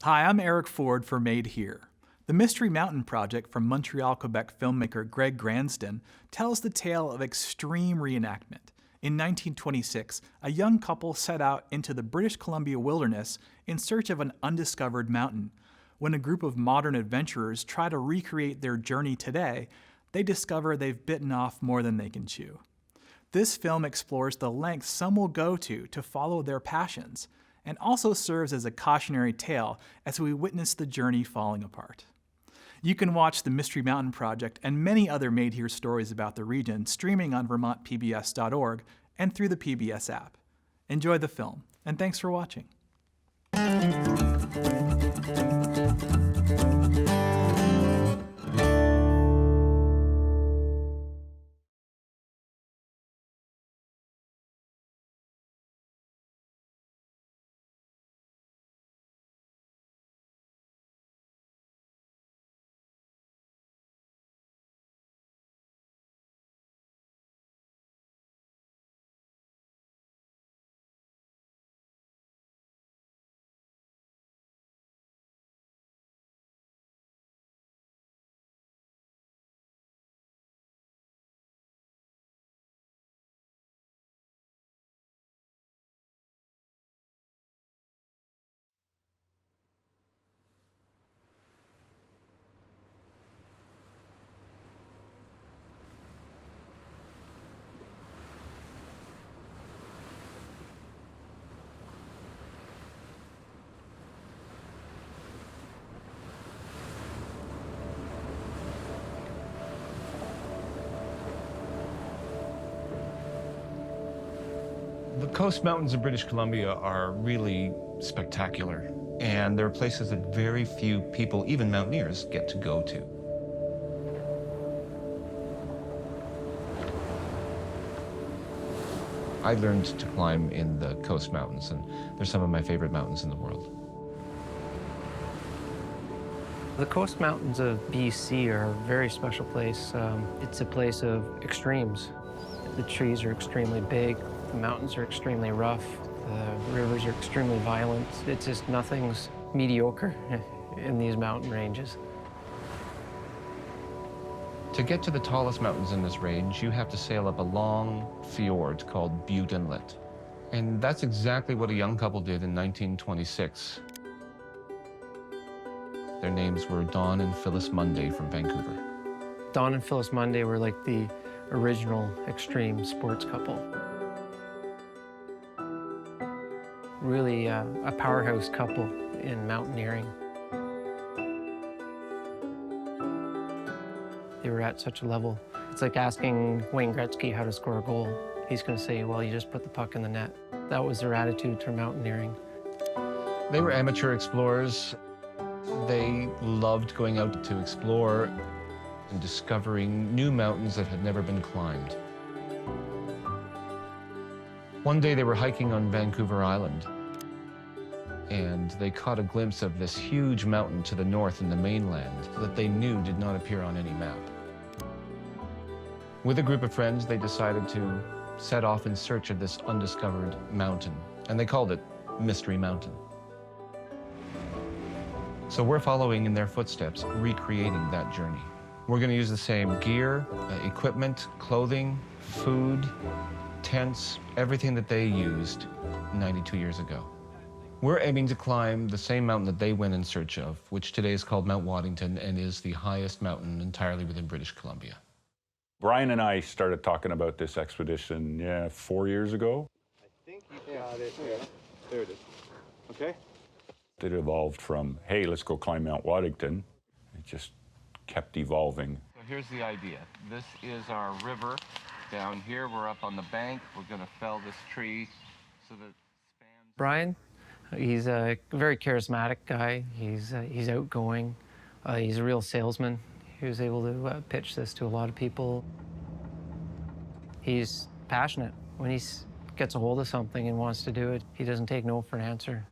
Hi, I'm Eric Ford for Made Here. The Mystery Mountain Project from Montreal, Quebec filmmaker Greg Gransden tells the tale of extreme reenactment. In 1926, a young couple set out into the British Columbia wilderness in search of an undiscovered mountain. When a group of modern adventurers try to recreate their journey today, they discover they've bitten off more than they can chew. This film explores the lengths some will go to follow their passions, and also serves as a cautionary tale as we witness the journey falling apart. You can watch the Mystery Mountain Project and many other Made Here stories about the region streaming on vermontpbs.org and through the PBS app. Enjoy the film, and thanks for watching. The coast mountains of British Columbia are really spectacular, and they're places that very few people, even mountaineers, get to go to. I learned to climb in the coast mountains, and they're some of my favorite mountains in the world. The coast mountains of BC are a very special place. It's a place of extremes. The trees are extremely big, the mountains are extremely rough, the rivers are extremely violent. It's just nothing's mediocre in these mountain ranges. To get to the tallest mountains in this range, you have to sail up a long fjord called Butte Inlet. And that's exactly what a young couple did in 1926. Their names were Don and Phyllis Munday from Vancouver. Don and Phyllis Munday were like the original extreme sports couple. Really a powerhouse couple in mountaineering. They were at such a level. It's like asking Wayne Gretzky how to score a goal. He's going to say, well, you just put the puck in the net. That was their attitude to mountaineering. They were amateur explorers. They loved going out to explore and discovering new mountains that had never been climbed. One day they were hiking on Vancouver Island, and they caught a glimpse of this huge mountain to the north in the mainland that they knew did not appear on any map. With a group of friends, they decided to set off in search of this undiscovered mountain, and they called it Mystery Mountain. So we're following in their footsteps, recreating that journey. We're going to use the same gear, equipment, clothing, food, tents, everything that they used 92 years ago. We're aiming to climb the same mountain that they went in search of, which today is called Mount Waddington and is the highest mountain entirely within British Columbia. Brian and I started talking about this expedition, 4 years ago. I think you got it. Yeah. There it is. Okay. It evolved from, hey, let's go climb Mount Waddington. It just kept evolving. So here's the idea. This is our river. Down here, we're up on the bank. We're going to fell this tree so that it spans. Brian, he's a very charismatic guy. He's outgoing. He's a real salesman. He was able to pitch this to a lot of people. He's passionate. When he gets a hold of something and wants to do it, he doesn't take no for an answer.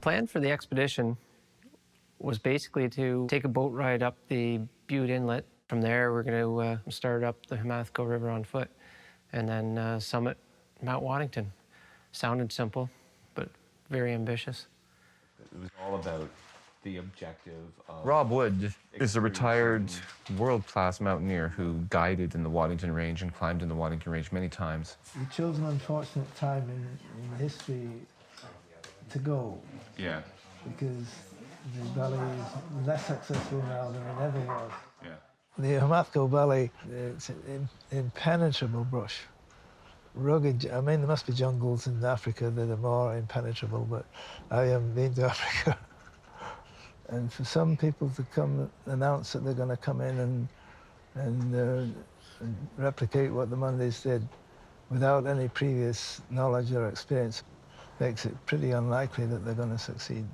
Plan for the expedition was basically to take a boat ride up the Butte Inlet. From there, we're going to start up the Hamathco River on foot and then summit Mount Waddington. Sounded simple, but very ambitious. It was all about the objective of... Rob Wood is a retired world-class mountaineer who guided in the Waddington Range and climbed in the Waddington Range many times. You chose an unfortunate time in history to go. Yeah. Because the valley is less successful now than it ever was. Yeah. The Hamatko Valley, it's an impenetrable brush. Rugged, I mean, there must be jungles in Africa that are more impenetrable, but I haven't been to Africa. And for some people to come announce that they're going to come in and replicate what the Mondays did without any previous knowledge or experience makes it pretty unlikely that they're going to succeed.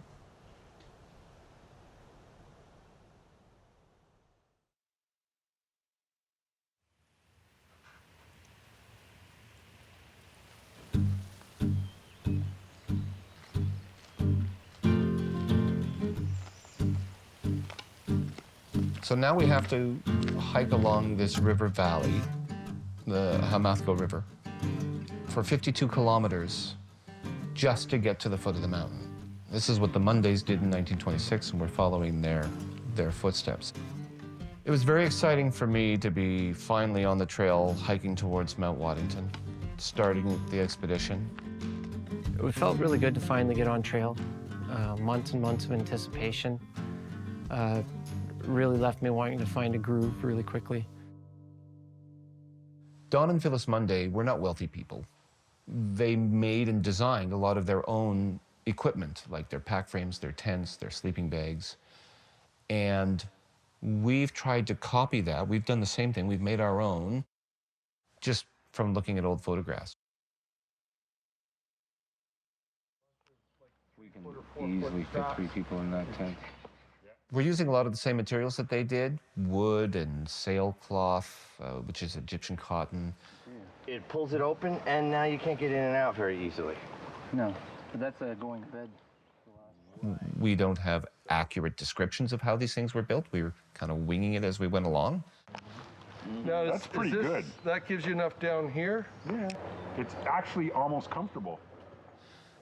So now we have to hike along this river valley, the Hamatko River, for 52 kilometers just to get to the foot of the mountain. This is what the Mondays did in 1926, and we're following their footsteps. It was very exciting for me to be finally on the trail hiking towards Mount Waddington, starting the expedition. It felt really good to finally get on trail. Months and months of anticipation really left me wanting to find a groove really quickly. Don and Phyllis Monday were not wealthy people. They made and designed a lot of their own equipment, like their pack frames, their tents, their sleeping bags. And we've tried to copy that. We've done the same thing. We've made our own just from looking at old photographs. We can easily fit 3 people in that tent. We're using a lot of the same materials that they did, wood and sailcloth, which is Egyptian cotton. It pulls it open, and now you can't get in and out very easily. No, but that's going to bed. We don't have accurate descriptions of how these things were built. We were kind of winging it as we went along. Now, That's pretty good. That gives you enough down here? Yeah. It's actually almost comfortable.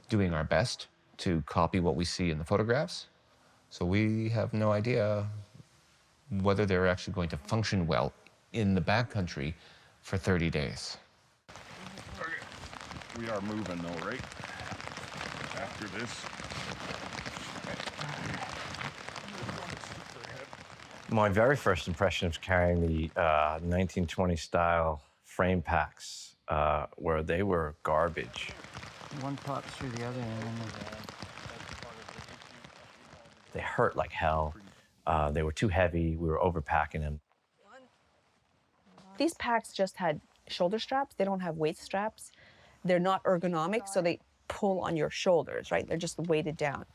Doing our best to copy what we see in the photographs. So we have no idea whether they're actually going to function well in the backcountry for 30 days. Okay. We are moving though, right? After this. My very first impression of carrying the 1920 style frame packs where they were garbage. One pops through the other, and then They hurt like hell. They were too heavy. We were overpacking them. These packs just had shoulder straps. They don't have waist straps. They're not ergonomic, so they pull on your shoulders, right? They're just weighted down.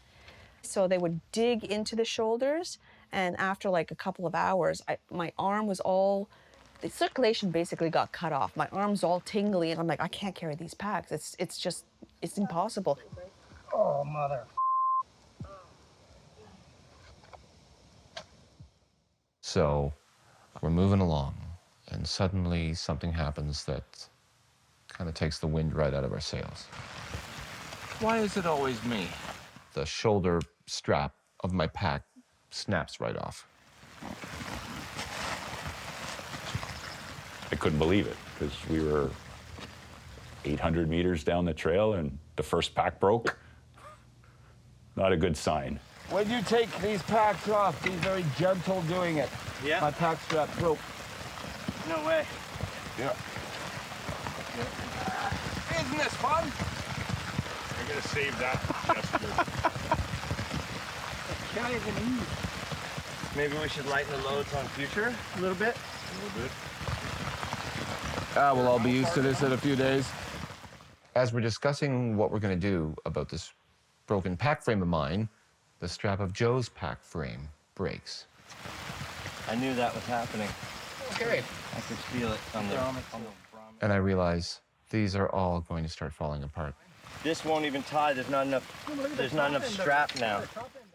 So they would dig into the shoulders, and after like a couple of hours, my arm was all, the circulation basically got cut off. My arm's all tingly, and I'm like, I can't carry these packs. It's impossible. oh, mother. So we're moving along, and suddenly something happens that kind of takes the wind right out of our sails. Why is it always me? The shoulder strap of my pack snaps right off. I couldn't believe it because we were 800 meters down the trail and the first pack broke. Not a good sign. When you take these packs off, be very gentle doing it. Yeah. My pack strap broke. No way. Yeah. Isn't this fun? I'm gonna save that. Can't even eat. Maybe we should lighten the loads on future a little bit. We'll all be used to this in a few days. As we're discussing what we're going to do about this broken pack frame of mine, the strap of Joe's pack frame breaks. I knew that was happening. Okay. I could feel it on the And I realize these are all going to start falling apart. This won't even tie. There's not enough strap now.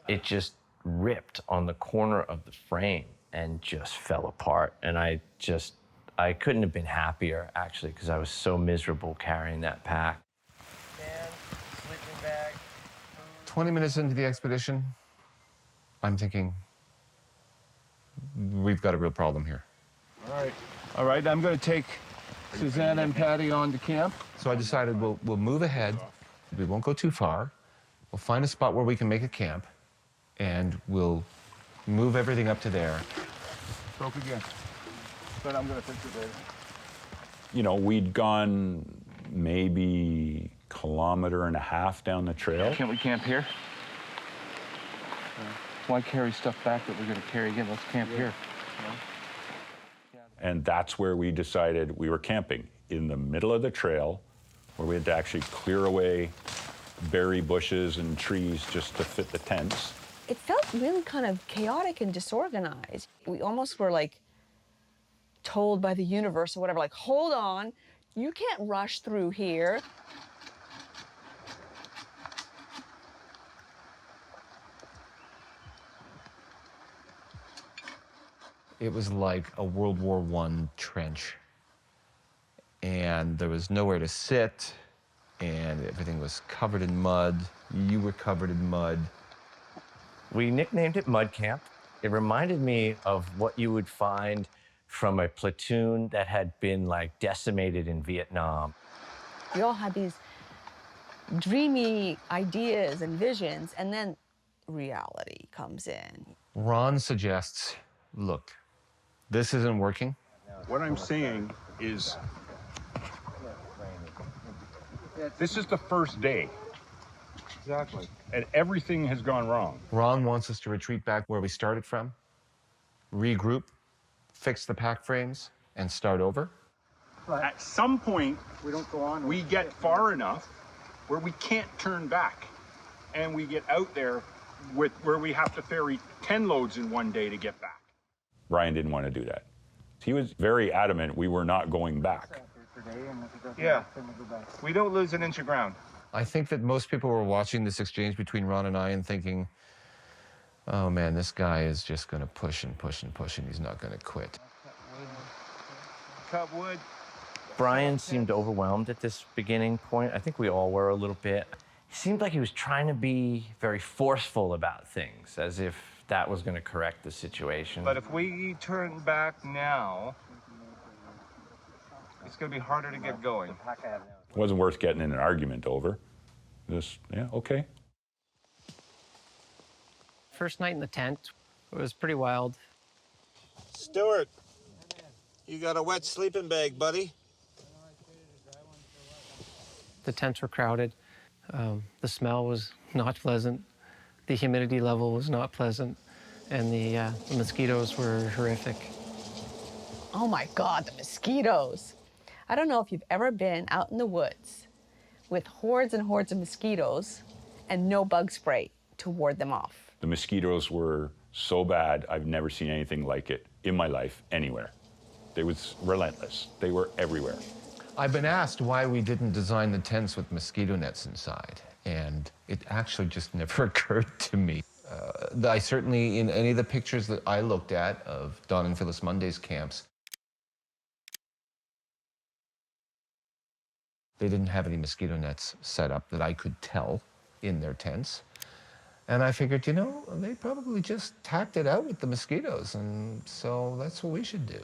It just ripped on the corner of the frame and just fell apart. And I couldn't have been happier, actually, because I was so miserable carrying that pack. And sleeping bag. 20 minutes into the expedition, I'm thinking, we've got a real problem here. All right, I'm going to take Susanna and Patty on to camp. So I decided we'll move ahead. We won't go too far. We'll find a spot where we can make a camp, and we'll move everything up to there. Broke again. But I'm going to fix it later. You know, we'd gone maybe 1.5 kilometers down the trail. Can't we camp here? Why carry stuff back that we're going to carry again? Let's camp here. And that's where we decided we were camping, in the middle of the trail, where we had to actually clear away berry bushes and trees just to fit the tents. It felt really kind of chaotic and disorganized. We almost were like told by the universe or whatever, like, hold on, you can't rush through here. It was like a World War I trench. And there was nowhere to sit, and everything was covered in mud. You were covered in mud. We nicknamed it Mud Camp. It reminded me of what you would find from a platoon that had been like decimated in Vietnam. We all had these dreamy ideas and visions, and then reality comes in. Ron suggests, look, this isn't working. What I'm saying is, this is the first day. Exactly. And everything has gone wrong. Ron wants us to retreat back where we started from, regroup, fix the pack frames, and start over. At some point, we get far enough where we can't turn back. And we get out there where we have to ferry 10 loads in one day to get back. Ryan didn't want to do that. He was very adamant we were not going back. Yeah. We don't lose an inch of ground. I think that most people were watching this exchange between Ron and I and thinking, oh man, this guy is just going to push and push and push, and he's not going to quit. Cut wood. Brian seemed overwhelmed at this beginning point. I think we all were a little bit. He seemed like he was trying to be very forceful about things, as if that was going to correct the situation. But if we turn back now, it's going to be harder to get going. It wasn't worth getting in an argument over. Just, yeah, okay. First night in the tent, it was pretty wild. Stuart, you got a wet sleeping bag, buddy. The tents were crowded. The smell was not pleasant. The humidity level was not pleasant. And the mosquitoes were horrific. Oh my God, the mosquitoes. I don't know if you've ever been out in the woods with hordes and hordes of mosquitoes and no bug spray to ward them off. The mosquitoes were so bad, I've never seen anything like it in my life, anywhere. It was relentless. They were everywhere. I've been asked why we didn't design the tents with mosquito nets inside, and it actually just never occurred to me. I certainly, in any of the pictures that I looked at of Don and Phyllis Monday's camps, they didn't have any mosquito nets set up that I could tell in their tents. And I figured, you know, they probably just tacked it out with the mosquitoes, and so that's what we should do.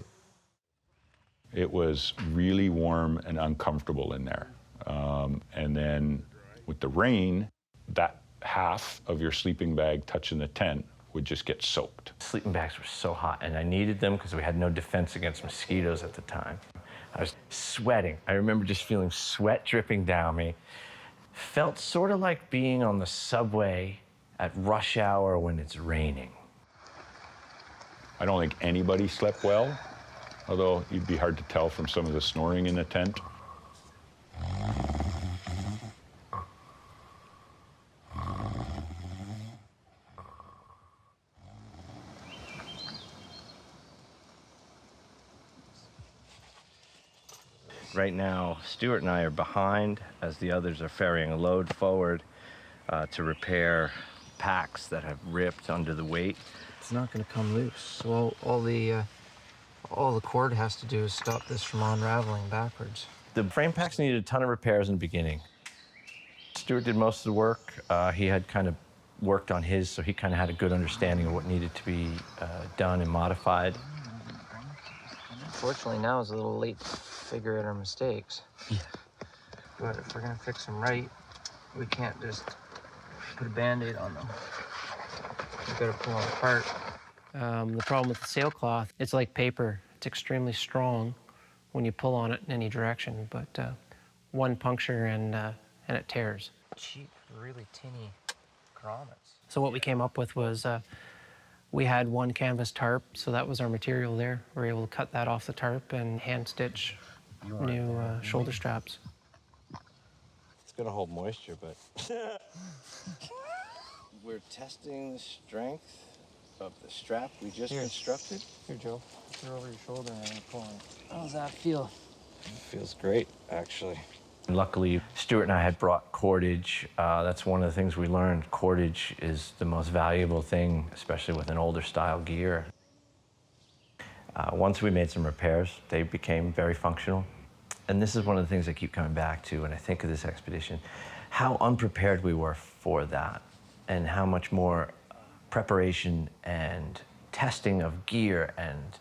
It was really warm and uncomfortable in there. And then with the rain, that half of your sleeping bag touching the tent would just get soaked. Sleeping bags were so hot, and I needed them because we had no defense against mosquitoes at the time. I was sweating. I remember just feeling sweat dripping down me. Felt sort of like being on the subway at rush hour when it's raining. I don't think anybody slept well, although it'd be hard to tell from some of the snoring in the tent. Right now, Stuart and I are behind as the others are ferrying a load forward to repair packs that have ripped under the weight. It's not going to come loose. So all the cord has to do is stop this from unraveling backwards. The frame packs needed a ton of repairs in the beginning. Stuart did most of the work. He had kind of worked on his, so he kind of had a good understanding of what needed to be done and modified. Unfortunately, now is a little late to figure out our mistakes. Yeah. But if we're gonna fix them right, we can't just put a Band-Aid on them. We've got to pull them apart. The problem with the sailcloth, it's like paper. It's extremely strong when you pull on it in any direction, but one puncture and it tears. Cheap, really tinny grommets. So what we came up with was we had one canvas tarp, so that was our material there. We were able to cut that off the tarp and hand stitch new shoulder straps. It's gonna hold moisture, but we're testing the strength of the strap we just constructed. Here, Joe. Throw over your shoulder and I'm pulling. How does that feel? It feels great, actually. Luckily, Stuart and I had brought cordage. That's one of the things we learned. Cordage is the most valuable thing, especially with an older style gear. Once we made some repairs, they became very functional. And this is one of the things I keep coming back to when I think of this expedition, how unprepared we were for that, and how much more preparation and testing of gear and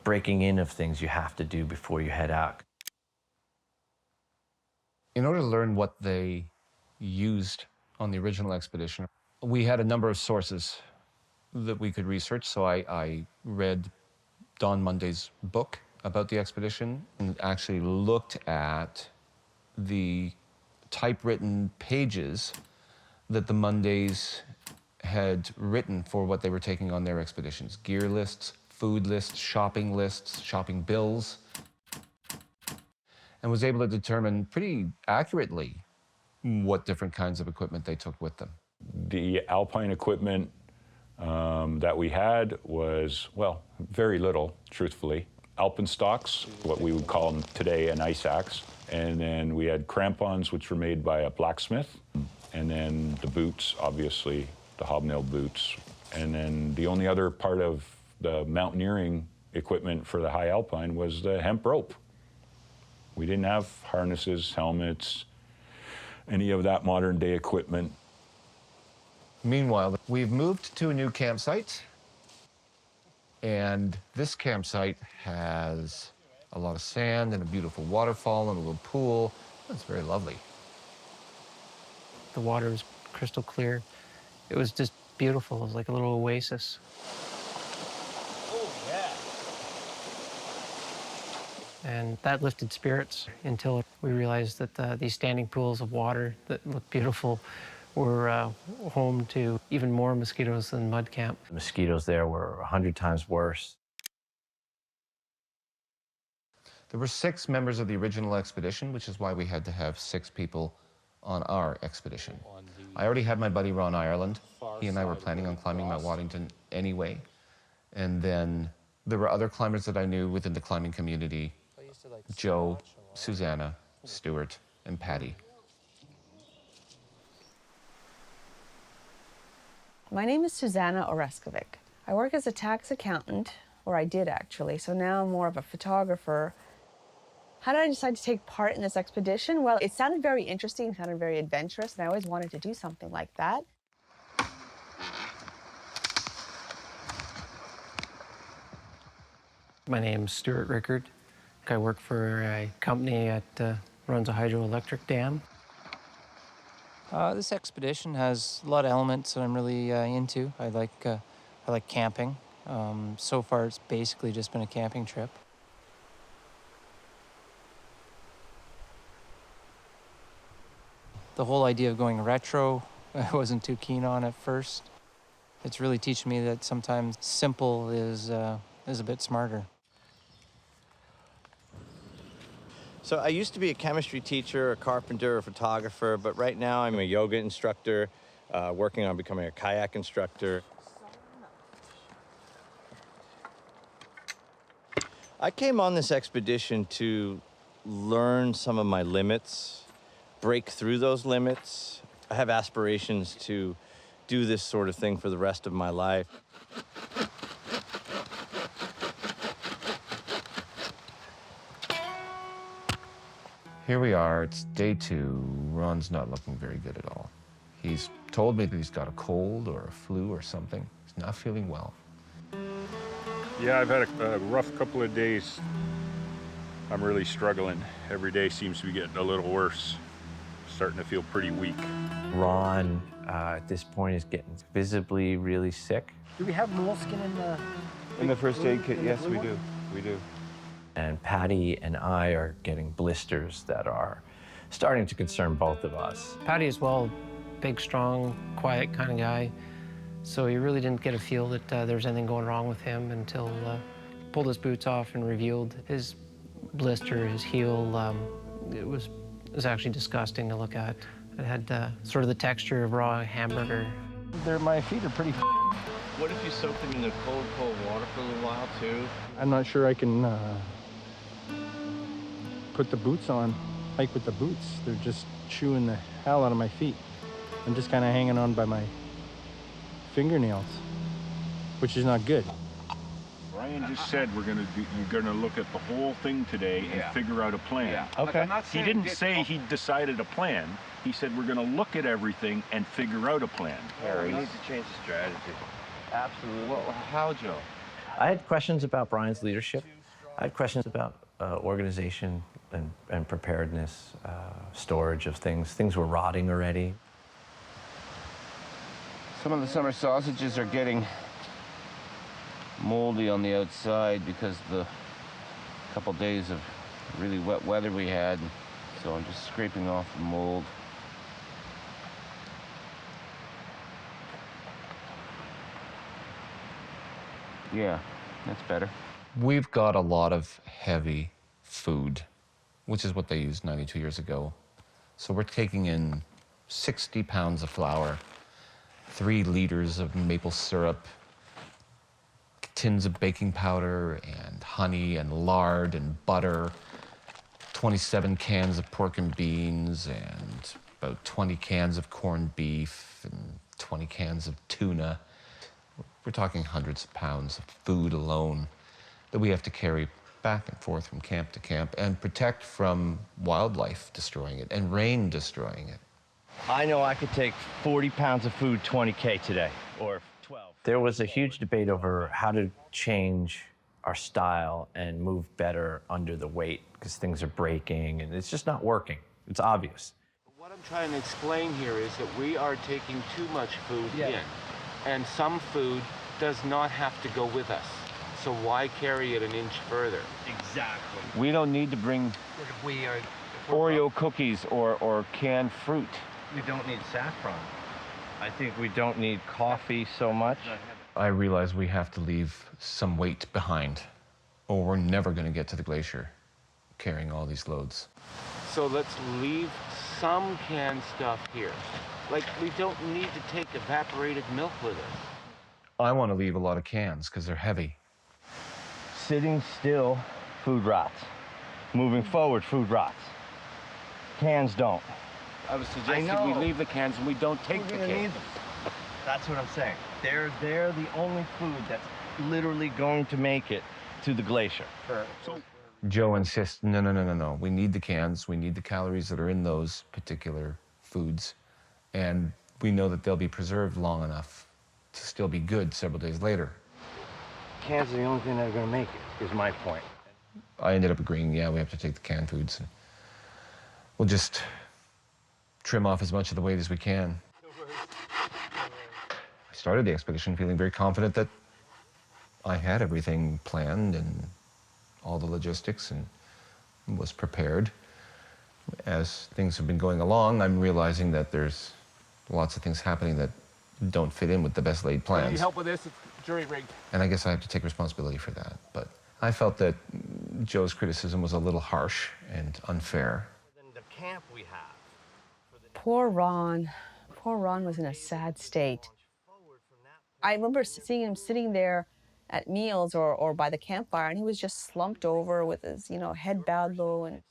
breaking in of things you have to do before you head out. In order to learn what they used on the original expedition, we had a number of sources that we could research. So I read Don Monday's book about the expedition and actually looked at the typewritten pages that the Mondays had written for what they were taking on their expeditions. Gear lists, food lists, shopping bills, and was able to determine pretty accurately what different kinds of equipment they took with them. The alpine equipment that we had was, well, very little, truthfully. Alpenstocks, what we would call them today an ice axe. And then we had crampons, which were made by a blacksmith. And then the boots, obviously, the hobnail boots. And then the only other part of the mountaineering equipment for the high alpine was the hemp rope. We didn't have harnesses, helmets, any of that modern day equipment. Meanwhile, we've moved to a new campsite, and this campsite has a lot of sand and a beautiful waterfall and a little pool. It's very lovely. The water was crystal clear. It was just beautiful. It was like a little oasis. Oh, yeah. And that lifted spirits until we realized that these standing pools of water that looked beautiful were home to even more mosquitoes than mud camp. The mosquitoes there were 100 times worse. There were 6 members of the original expedition, which is why we had to have 6 people on our expedition. I already had my buddy Ron Ireland. He and I were planning on climbing Mount Waddington anyway. And then there were other climbers that I knew within the climbing community: Joe, Susanna, Stuart, and Patty. My name is Susanna Oreskovic. I work as a tax accountant, or I did actually, so now I'm more of a photographer. How did I decide to take part in this expedition? Well, it sounded very interesting, it sounded very adventurous, and I always wanted to do something like that. My name's Stuart Rickard. I work for a company that runs a hydroelectric dam. This expedition has a lot of elements that I'm really into. I like camping. So far, it's basically just been a camping trip. The whole idea of going retro, I wasn't too keen on at first. It's really teaching me that sometimes simple is a bit smarter. So I used to be a chemistry teacher, a carpenter, a photographer, but right now I'm a yoga instructor, working on becoming a kayak instructor. I came on this expedition to learn some of my limits, break through those limits. I have aspirations to do this sort of thing for the rest of my life. Here we are, it's day 2. Ron's not looking very good at all. He's told me that he's got a cold or a flu or something. He's not feeling well. Yeah, I've had a rough couple of days. I'm really struggling. Every day seems to be getting a little worse. Starting to feel pretty weak. Ron, at this point, is getting visibly really sick. Do we have moleskin in the first aid kit? Yes, we do. We do. And Patty and I are getting blisters that are starting to concern both of us. Patty as well, big, strong, quiet kind of guy. So he really didn't get a feel that there was anything going wrong with him until pulled his boots off and revealed his blister, his heel. It was actually disgusting to look at. It had sort of the texture of raw hamburger. My feet are pretty. What if you soak them in the cold, cold water for a little while, too? I'm not sure I can put the boots on, hike with the boots. They're just chewing the hell out of my feet. I'm just kind of hanging on by my fingernails, which is not good. Brian just said you're gonna look at the whole thing today and figure out a plan. Yeah. Okay. Like, He didn't say he decided a plan. He said we're gonna look at everything and figure out a plan. We need to change the strategy. Absolutely. Well, how, Joe? I had questions about Brian's leadership. I had questions about organization and preparedness, storage of things. Things were rotting already. Some of the summer sausages are getting moldy on the outside because the couple days of really wet weather we had. So I'm just scraping off the mold. Yeah, that's better. We've got a lot of heavy food, which is what they used 92 years ago. So we're taking in 60 pounds of flour, 3 liters of maple syrup, tins of baking powder and honey and lard and butter, 27 cans of pork and beans and about 20 cans of corned beef and 20 cans of tuna. We're talking hundreds of pounds of food alone that we have to carry back and forth from camp to camp and protect from wildlife destroying it and rain destroying it. I know I could take 40 pounds of food 20K today, or 12. There was a huge debate over how to change our style and move better under the weight because things are breaking and it's just not working. It's obvious. What I'm trying to explain here is that we are taking too much food in, and some food does not have to go with us. So why carry it an inch further? Exactly. We don't need to bring Oreo cookies or canned fruit. We don't need saffron. I think we don't need coffee so much. I realize we have to leave some weight behind, or we're never going to get to the glacier carrying all these loads. So let's leave some canned stuff here. Like, we don't need to take evaporated milk with us. I want to leave a lot of cans because they're heavy. Sitting still, food rots. Moving forward, food rots. Cans don't. I was suggesting we leave the cans and we don't take the cans. That's what I'm saying. They're the only food that's literally going to make it to the glacier. Joe insists, no. We need the cans. We need the calories that are in those particular foods. And we know that they'll be preserved long enough to still be good several days later. Cans are the only thing that are going to make it, is my point. I ended up agreeing, we have to take the canned foods. And we'll just trim off as much of the weight as we can. I started the expedition feeling very confident that I had everything planned and all the logistics and was prepared. As things have been going along, I'm realizing that there's lots of things happening that don't fit in with the best laid plans. Need help with this? It's jury rigged. And I guess I have to take responsibility for that. But I felt that Joe's criticism was a little harsh and unfair. The camp we have. Poor Ron. Poor Ron was in a sad state. I remember seeing him sitting there at meals or by the campfire, and he was just slumped over with his, head bowed low, and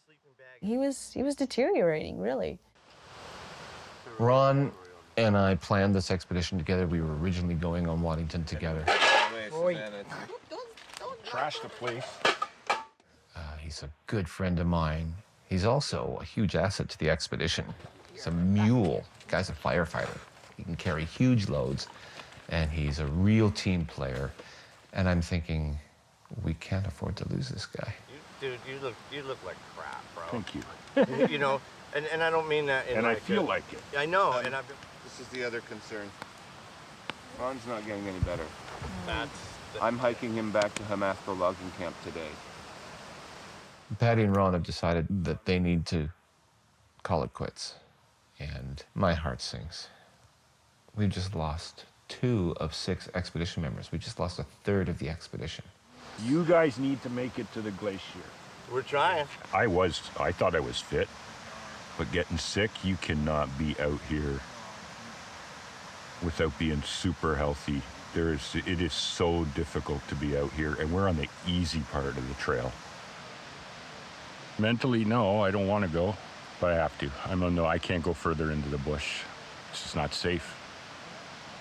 he was deteriorating, really. Ron and I planned this expedition together. We were originally going on Waddington together. Trash the place. He's a good friend of mine. He's also a huge asset to the expedition. He's a mule. The guy's a firefighter. He can carry huge loads, and he's a real team player. And I'm thinking, we can't afford to lose this guy. Dude, you look like crap, bro. Thank you. You know, and I don't mean that in And like I feel like it. I know, and I've This is the other concern. Ron's not getting any better. that's I'm hiking him back to Hamathko logging camp today. Patty and Ron have decided that they need to call it quits. And my heart sinks. We've just lost 2 of 6 expedition members. We just lost a third of the expedition. You guys need to make it to the glacier. we're trying. I thought I was fit, but getting sick, you cannot be out here without being super healthy. It is so difficult to be out here, and we're on the easy part of the trail. Mentally, no, I don't want to go, but I have to. I can't go further into the bush. It's just not safe.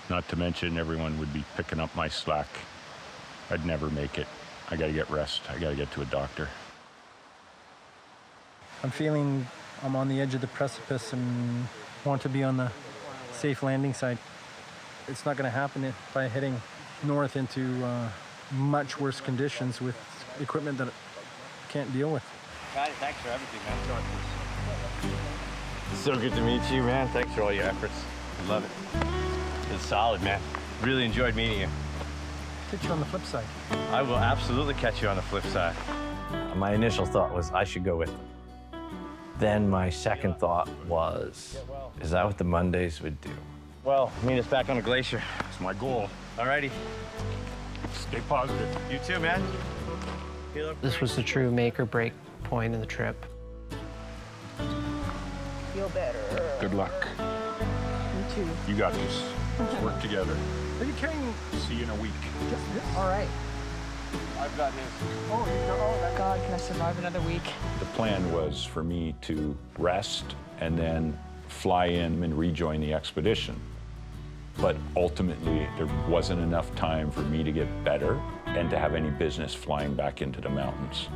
Not to mention, everyone would be picking up my slack. I'd never make it. I gotta get rest. I gotta get to a doctor. I'm feeling I'm on the edge of the precipice and want to be on the safe landing side. It's not going to happen by heading north into much worse conditions with equipment that I can't deal with. Guys, thanks for everything, man. It's so good to meet you, man. Thanks for all your efforts. I love it. It's solid, man. Really enjoyed meeting you. Catch you on the flip side. I will absolutely catch you on the flip side. My initial thought was I should go with them. Then my second thought was, is that what the Mondays would do? Well, meet us back on the glacier. It's my goal. Alrighty. Stay positive. You too, man. This was the true make or break point in the trip. Feel better. Good luck. Me too. You got this. Let's work together. Are you carrying See you in a week. just this? All right. I've got his. God, can I survive another week? The plan was for me to rest and then fly in and rejoin the expedition. But ultimately, there wasn't enough time for me to get better and to have any business flying back into the mountains.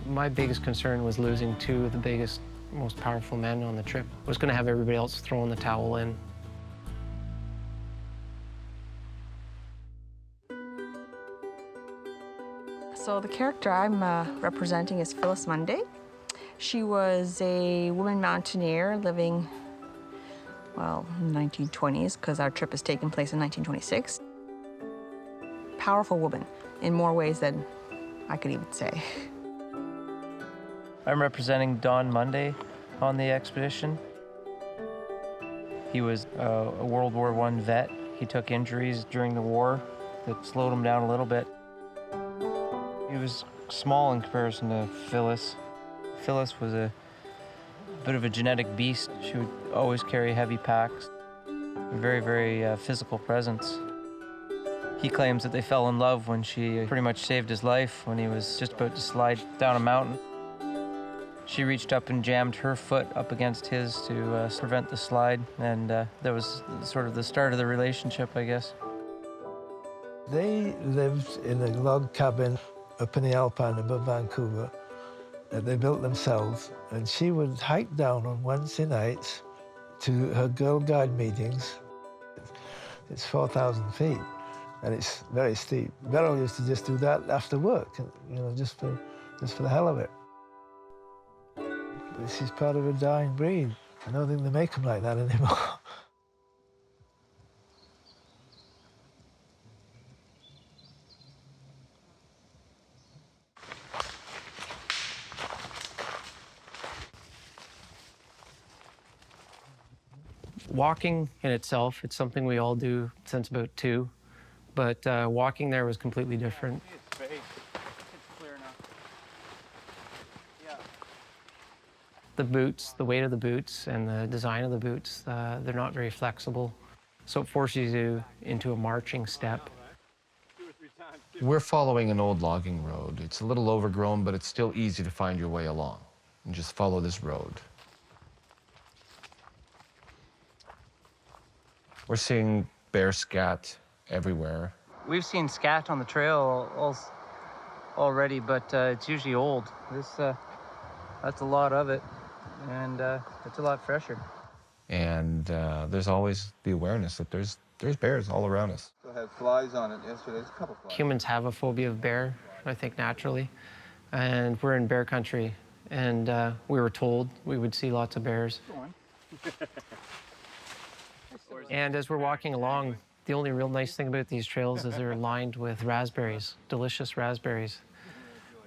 My biggest concern was losing 2 of the biggest, most powerful men on the trip. I was going to have everybody else throwing the towel in. So the character I'm representing is Phyllis Monday. She was a woman mountaineer living, well, in the 1920s, because our trip is taking place in 1926. Powerful woman in more ways than I could even say. I'm representing Don Monday on the expedition. He was a World War I vet. He took injuries during the war that slowed him down a little bit. He was small in comparison to Phyllis. Phyllis was a bit of a genetic beast. She would always carry heavy packs. A very, very physical presence. He claims that they fell in love when she pretty much saved his life when he was just about to slide down a mountain. She reached up and jammed her foot up against his to prevent the slide, and that was sort of the start of the relationship, I guess. They lived in a log cabin up in the Alpine above Vancouver that they built themselves, and she would hike down on Wednesday nights to her Girl Guide meetings. It's 4,000 feet, and it's very steep. Beryl used to just do that after work, you know, just for the hell of it. This is part of a dying breed. I don't think they make them like that anymore. Walking in itself, it's something we all do since about 2, but walking there was completely different. The boots, the weight of the boots and the design of the boots, they're not very flexible. So it forces you into a marching step. We're following an old logging road. It's a little overgrown, but it's still easy to find your way along. And just follow this road. We're seeing bear scat everywhere. We've seen scat on the trail already, but it's usually old. That's a lot of it, and it's a lot fresher. And there's always the awareness that there's bears all around us. Still had flies on it yesterday. There's a couple flies. Humans have a phobia of bear, I think, naturally. And we're in bear country, and we were told we would see lots of bears. And as we're walking along, the only real nice thing about these trails is they're lined with raspberries, delicious raspberries,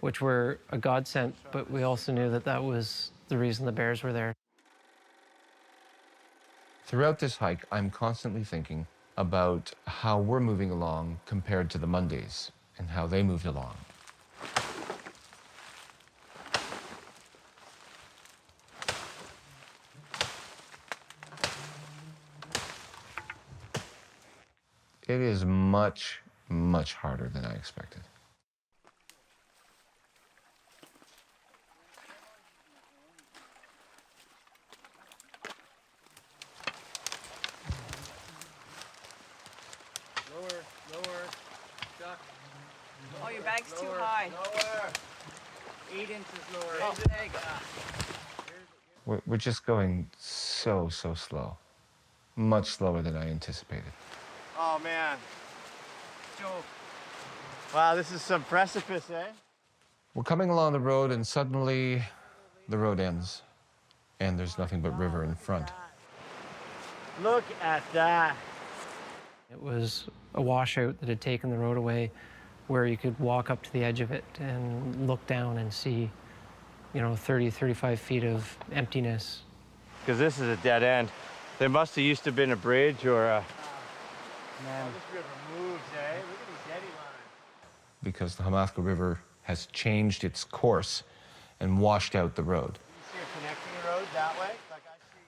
which were a godsend, but we also knew that that was the reason the bears were there. Throughout this hike, I'm constantly thinking about how we're moving along compared to the Mondays and how they moved along. It is much, much harder than I expected. Lower, duck. Oh, your bag's too high. Lower. 8 inches lower. Oh. We're just going so slow. Much slower than I anticipated. Oh, man. Joe. Wow, this is some precipice, eh? We're coming along the road and suddenly the road ends and there's nothing but river in front. Look at that. It was a washout that had taken the road away, where you could walk up to the edge of it and look down and see, 30, 35 feet of emptiness. Because this is a dead end. There must have used to been a bridge or a... Man. Oh, this river moves, eh? Look at these eddy lines. Because the Hamathka River has changed its course and washed out the road. You see a connecting road that way?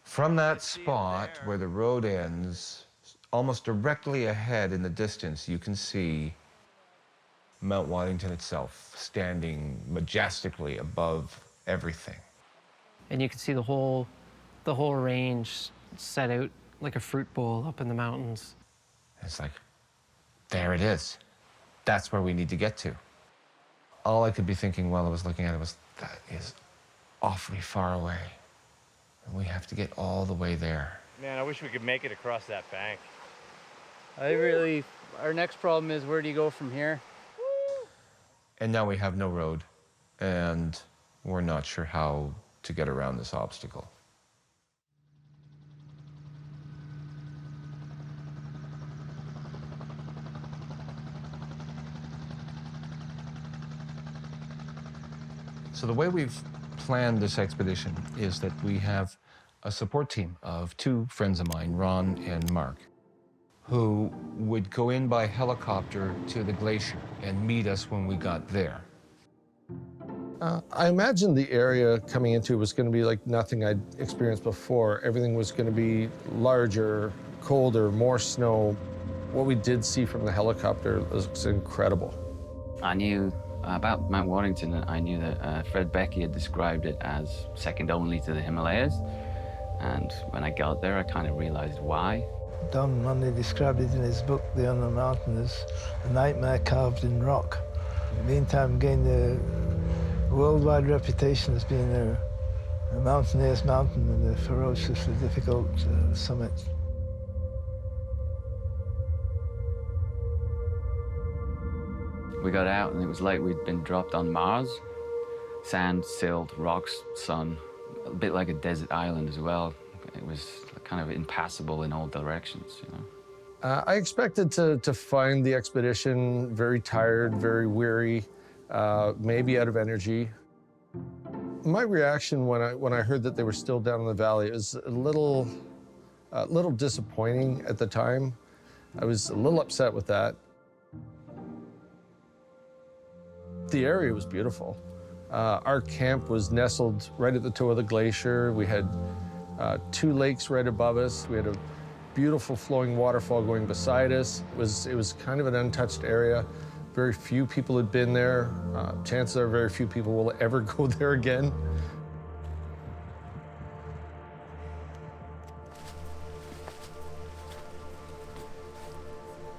From that spot where the road ends, almost directly ahead in the distance, you can see Mount Waddington itself standing majestically above everything. And you could see the whole range set out like a fruit bowl up in the mountains. It's like, there it is. That's where we need to get to. All I could be thinking while I was looking at it was, that is awfully far away. And we have to get all the way there. Man, I wish we could make it across that bank. Our next problem is, where do you go from here? And now we have no road, and we're not sure how to get around this obstacle. So the way we've planned this expedition is that we have a support team of 2 friends of mine, Ron and Mark, who would go in by helicopter to the glacier and meet us when we got there. I imagined the area coming into was going to be like nothing I'd experienced before. Everything was going to be larger, colder, more snow. What we did see from the helicopter was incredible. I knew about Mount Waddington, and I knew that Fred Beckey had described it as second only to the Himalayas. And when I got there, I kind of realized why. Don Mundy described it in his book, The Unknown Mountain, as a nightmare carved in rock. In the meantime, gained a worldwide reputation as being a mountaineer's mountain and a ferociously difficult summit. We got out, and it was like we'd been dropped on Mars. Sand, silt, rocks, sun, a bit like a desert island as well. It was kind of impassable in all directions, I expected to find the expedition very tired, very weary, maybe out of energy. My reaction when I heard that they were still down in the valley was a little disappointing at the time. I was a little upset with that. The area was beautiful. Our camp was nestled right at the toe of the glacier. We had 2 lakes right above us. We had a beautiful flowing waterfall going beside us. It was kind of an untouched area. Very few people had been there. Chances are very few people will ever go there again.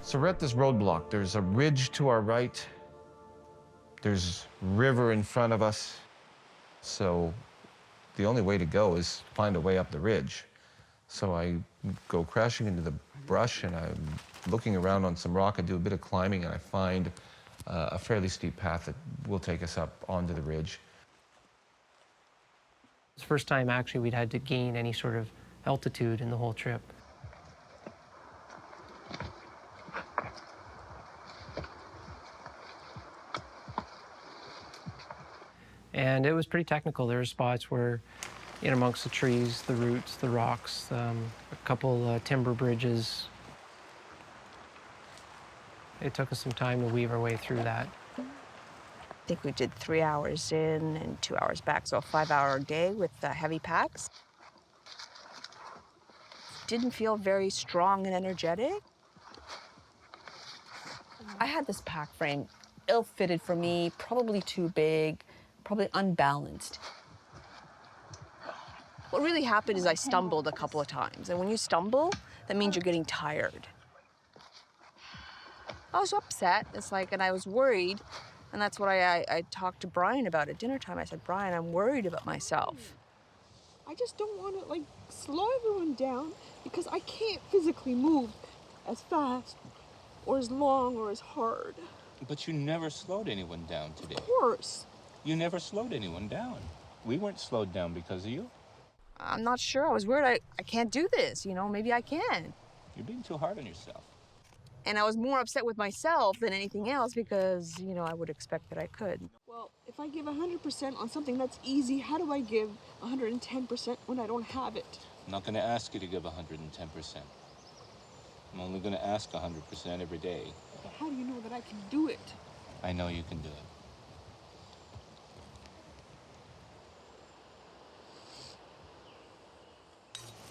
So we're at this roadblock. There's a ridge to our right, There's river in front of us, so the only way to go is find a way up the ridge. So I go crashing into the brush, and I'm looking around on some rock. I do a bit of climbing, and I find a fairly steep path that will take us up onto the ridge. It's the first time, actually, we'd had to gain any sort of altitude in the whole trip. And it was pretty technical. There were spots where, in amongst the trees, the roots, the rocks, a couple timber bridges. It took us some time to weave our way through that. I think we did 3 hours in and 2 hours back, so a 5-hour day with heavy packs. Didn't feel very strong and energetic. I had this pack frame, ill-fitted for me, probably too big, probably unbalanced. What really happened is I stumbled a couple of times, and when you stumble, that means you're getting tired. I was upset, and I was worried, and that's what I talked to Brian about at dinner time. I said, Brian, I'm worried about myself. I just don't want to, slow everyone down because I can't physically move as fast or as long or as hard. But you never slowed anyone down today. Of course. You never slowed anyone down. We weren't slowed down because of you. I'm not sure. I was worried I can't do this, maybe I can. You're being too hard on yourself. And I was more upset with myself than anything else because, I would expect that I could. Well, if I give 100% on something that's easy, how do I give 110% when I don't have it? I'm not going to ask you to give 110%. I'm only going to ask 100% every day. But how do you know that I can do it? I know you can do it.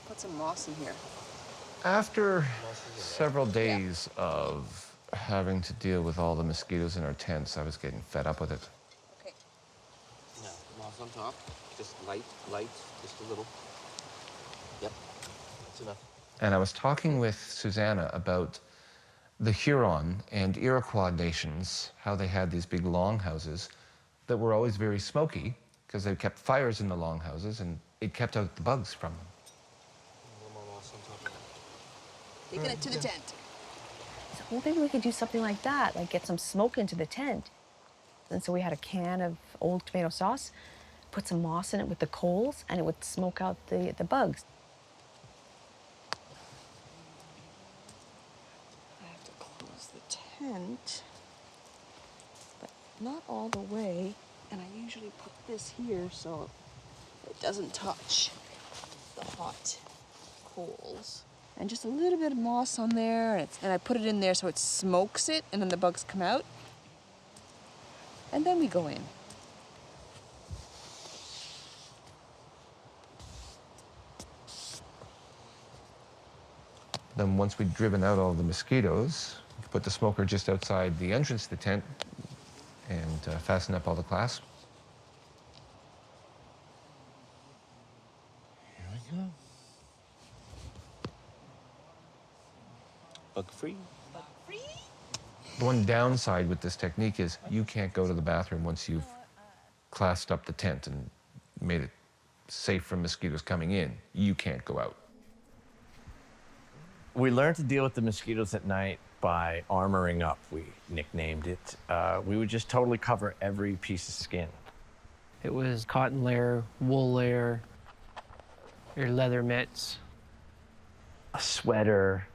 Put some moss in here. After several days of having to deal with all the mosquitoes in our tents, I was getting fed up with it. Okay. Now, moss on top. Just light, just a little. Yep, that's enough. And I was talking with Susanna about the Huron and Iroquois nations, how they had these big longhouses that were always very smoky because they kept fires in the longhouses and it kept out the bugs from them. Taking it to the tent. So, well, maybe we could do something like that, like get some smoke into the tent. And so we had a can of old tomato sauce, put some moss in it with the coals, and it would smoke out the bugs. I have to close the tent, but not all the way. And I usually put this here so it doesn't touch the hot coals. And just a little bit of moss on there, and I put it in there so it smokes it, and then the bugs come out. And then we go in. Then once we'd driven out all the mosquitoes, we put the smoker just outside the entrance to the tent and fasten up all the clasps. Here we go. Bug-free. Bug-free? The one downside with this technique is you can't go to the bathroom once you've clasped up the tent and made it safe for mosquitoes coming in. You can't go out. We learned to deal with the mosquitoes at night by armoring up, we nicknamed it. We would just totally cover every piece of skin. It was cotton layer, wool layer, your leather mitts. A sweater,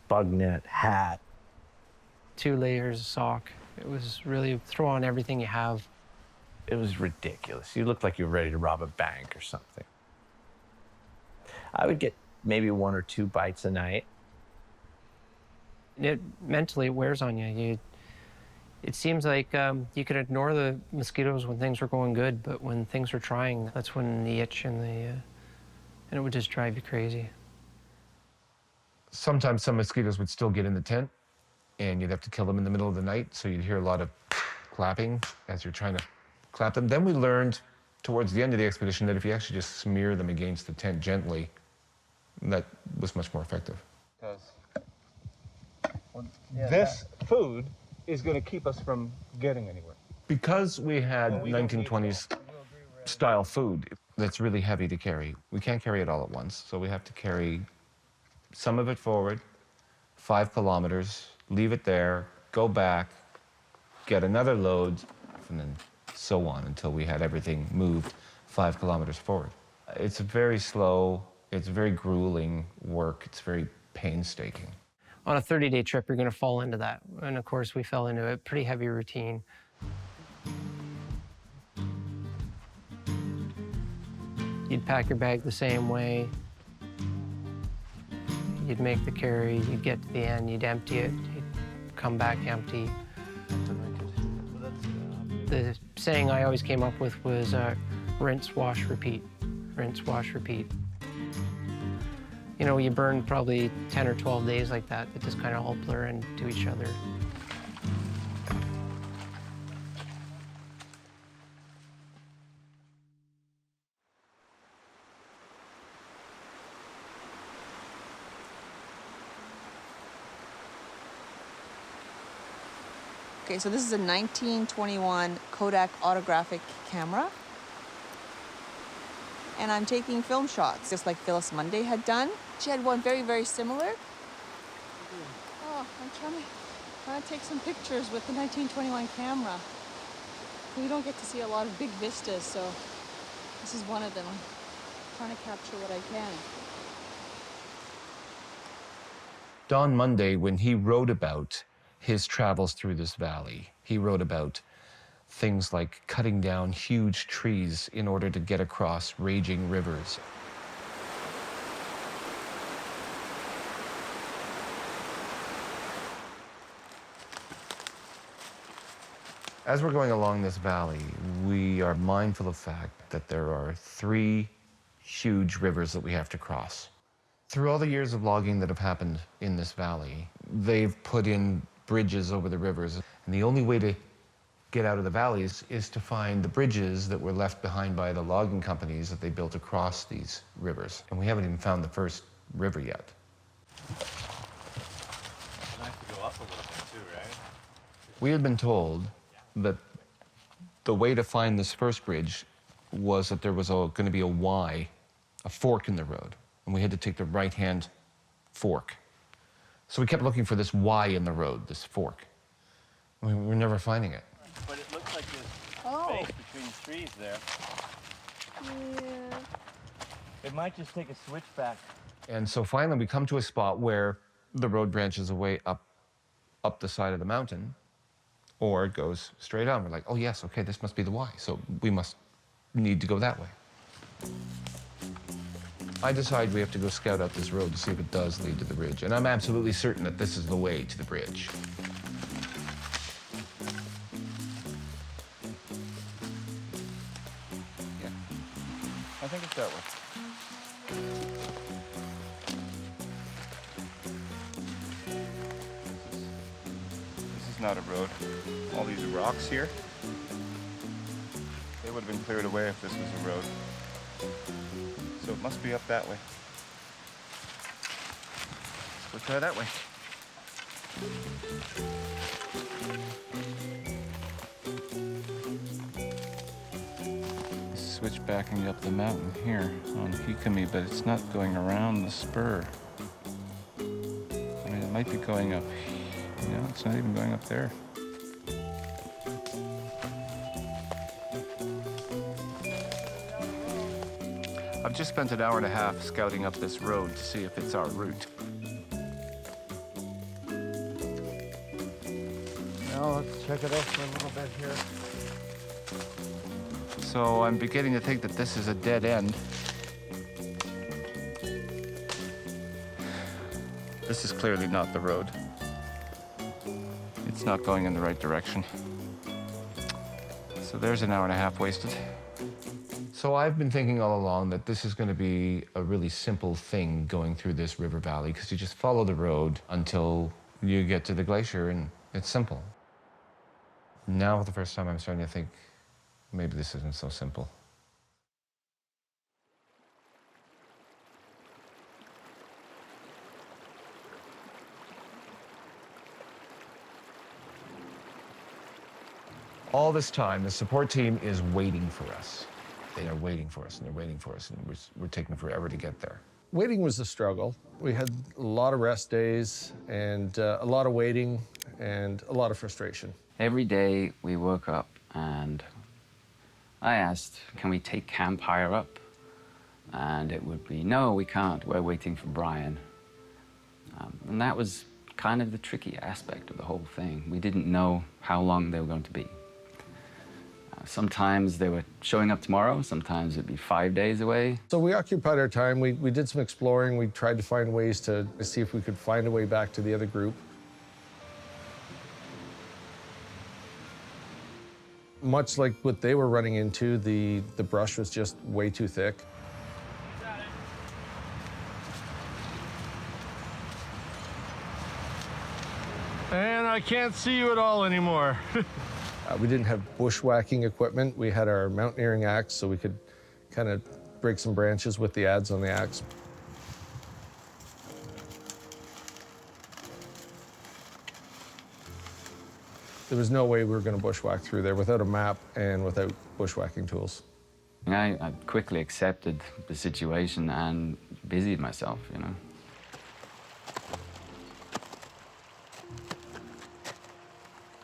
bug net, hat. 2 layers of sock. It was really throw on everything you have. It was ridiculous. You looked like you were ready to rob a bank or something. I would get maybe 1 or 2 bites a night. Mentally, it wears on you. It seems like you could ignore the mosquitoes when things were going good, but when things were trying, that's when the itch and it would just drive you crazy. Sometimes some mosquitoes would still get in the tent and you'd have to kill them in the middle of the night, so you'd hear a lot of clapping as you're trying to clap them. Then we learned towards the end of the expedition that if you actually just smear them against the tent gently, that was much more effective. This food is going to keep us from getting anywhere. Because we had 1920s style food that's really heavy to carry, we can't carry it all at once, so we have to carry some of it forward, 5 kilometers, leave it there, go back, get another load, and then so on until we had everything moved 5 kilometers forward. It's very slow, it's very grueling work, it's very painstaking. On a 30-day trip, you're going to fall into that. And of course, we fell into a pretty heavy routine. You'd pack your bag the same way. You'd make the carry, you'd get to the end, you'd empty it, you'd come back empty. The saying I always came up with was rinse, wash, repeat. Rinse, wash, repeat. You know, you burn probably 10 or 12 days like that that just kind of all blur into each other. Okay, so this is a 1921 Kodak autographic camera. And I'm taking film shots, just like Phyllis Munday had done. She had one very, very similar. Oh, I'm trying to take some pictures with the 1921 camera. We don't get to see a lot of big vistas, so this is one of them. I'm trying to capture what I can. Don Munday, when he wrote about his travels through this valley, he wrote about things like cutting down huge trees in order to get across raging rivers. As we're going along this valley, we are mindful of the fact that there are 3 huge rivers that we have to cross. Through all the years of logging that have happened in this valley, they've put in bridges over the rivers, and the only way to get out of the valleys is to find the bridges that were left behind by the logging companies that they built across these rivers. And we haven't even found the first river yet. I have to go up a little bit too, right? We had been told that the way to find this first bridge was that there was going to be a Y, a fork in the road, and we had to take the right-hand fork. So we kept looking for this Y in the road, this fork. We were never finding it. But it looks like there's space between trees there. Yeah. It might just take a switchback. And so finally we come to a spot where the road branches away up the side of the mountain, or it goes straight on. We're like, oh yes, okay, this must be the Y, so we must need to go that way. I decide we have to go scout out this road to see if it does lead to the bridge, and I'm absolutely certain that this is the way to the bridge. I think it's that way. This is not a road. All these rocks here, they would have been cleared away if this was a road. So it must be up that way. Let's try that way. Switch backing up the mountain here on Hikami, but it's not going around the spur. I mean, it might be going up. No, it's not even going up there. I've just spent an hour and a half scouting up this road to see if it's our route. Now let's check it out for a little bit here. So I'm beginning to think that this is a dead end. This is clearly not the road. It's not going in the right direction. So there's an hour and a half wasted. So I've been thinking all along that this is going to be a really simple thing going through this river valley, because you just follow the road until you get to the glacier, and it's simple. Now, for the first time, I'm starting to think maybe this isn't so simple. All this time, the support team is waiting for us. They are waiting for us, and they're waiting for us, and we're taking forever to get there. Waiting was a struggle. We had a lot of rest days and a lot of waiting and a lot of frustration. Every day we woke up and I asked, can we take camp higher up? And it would be, no, we can't. We're waiting for Brian. And that was kind of the tricky aspect of the whole thing. We didn't know how long they were going to be. Sometimes they were showing up tomorrow, sometimes it'd be 5 days away. So we occupied our time. We did some exploring. We tried to find ways to see if we could find a way back to the other group. Much like what they were running into, the brush was just way too thick. And I can't see you at all anymore. We didn't have bushwhacking equipment. We had our mountaineering axe, so we could kind of break some branches with the adze on the axe. There was no way we were going to bushwhack through there without a map and without bushwhacking tools. I quickly accepted the situation and busied myself, you know.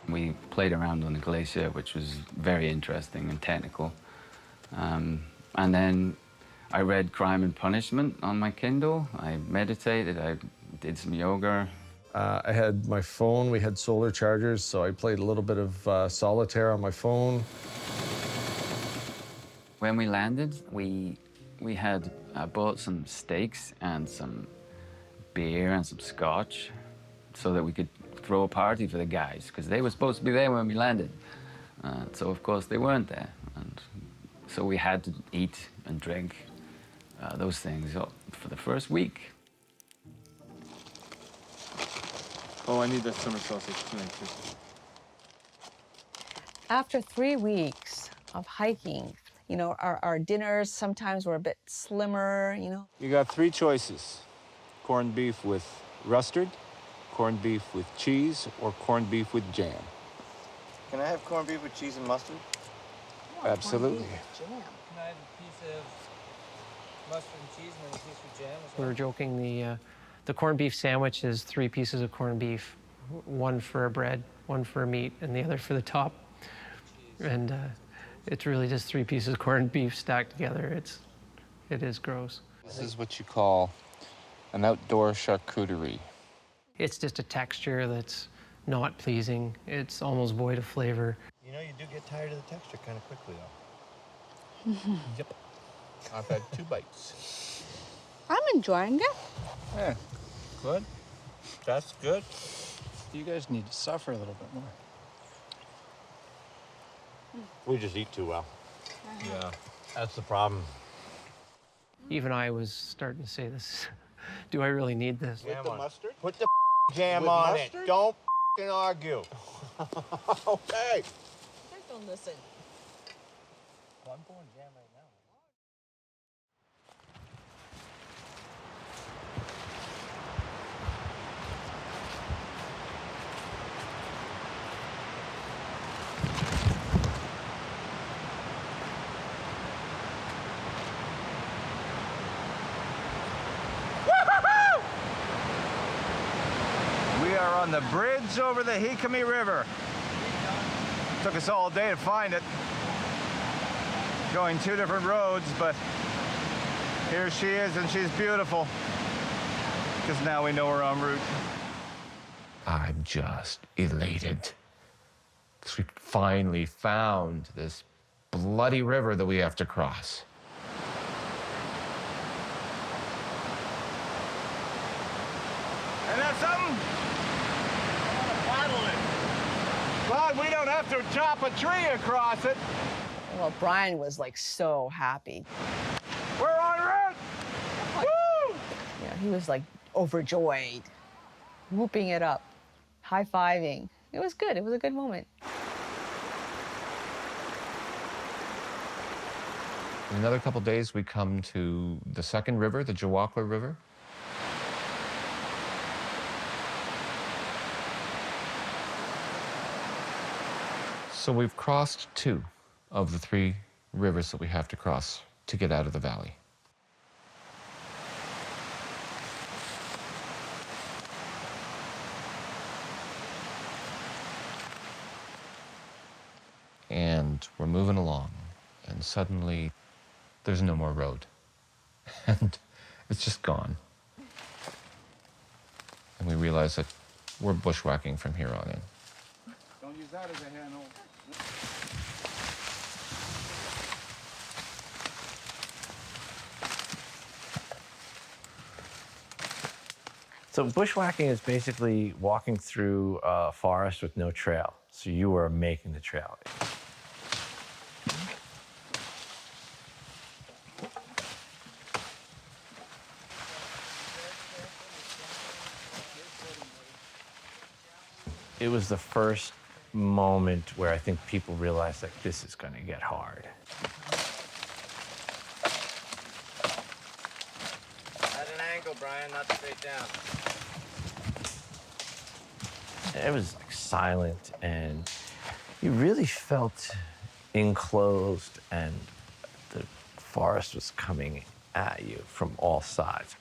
We played around on the glacier, which was very interesting and technical. And then I read Crime and Punishment on my Kindle. I meditated, I did some yoga. I had my phone, we had solar chargers, so I played a little bit of solitaire on my phone. When we landed, we had bought some steaks and some beer and some scotch so that we could throw a party for the guys, because they were supposed to be there when we landed. So of course they weren't there. And so we had to eat and drink those things for the first week. Oh, I need that summer sausage tonight, too. After 3 weeks of hiking, you know, our dinners sometimes were a bit slimmer, you know. You got 3 choices: corned beef with mustard, corned beef with cheese, or corned beef with jam. Can I have corned beef with cheese and mustard? Absolutely. Can I have a piece of mustard and cheese and then a piece with jam as We well? were joking, the corned beef sandwich is 3 pieces of corned beef, one for a bread, one for a meat, and the other for the top. And it's really just 3 pieces of corned beef stacked together. It is gross. This is what you call an outdoor charcuterie. It's just a texture that's not pleasing. It's almost void of flavor. You know, you do get tired of the texture kind of quickly, though. Yep. I've had 2 bites. I'm enjoying it. Yeah, good. That's good. You guys need to suffer a little bit more. We just eat too well. Yeah. That's the problem. Even I was starting to say this, do I really need this? With the mustard? Put the jam on mustard? it. Don't argue. Okay. You guys don't listen. Well, I'm pouring jam right now. We are on the bridge over the Hikami River. Took us all day to find it. Going 2 different roads, but here she is, and she's beautiful. Because now we know we're en route. I'm just elated. 'Cause we finally found this bloody river that we have to cross. And that's something? Glad we don't have to chop a tree across it. Well, Brian was like so happy. We're en route! Woo! Yeah, he was like overjoyed, whooping it up, high-fiving. It was good. It was a good moment. In another couple days, we come to the second river, the Jawakwa River. So we've crossed 2 of the 3 rivers that we have to cross to get out of the valley. And we're moving along, and suddenly there's no more road. And it's just gone. And we realize that we're bushwhacking from here on in. Don't use that as a handle. So bushwhacking is basically walking through a forest with no trail. So you are making the trail. It was the first moment where I think people realized that this is going to get hard. At an angle, Brian, not straight down. It was like silent, and you really felt enclosed, and the forest was coming at you from all sides.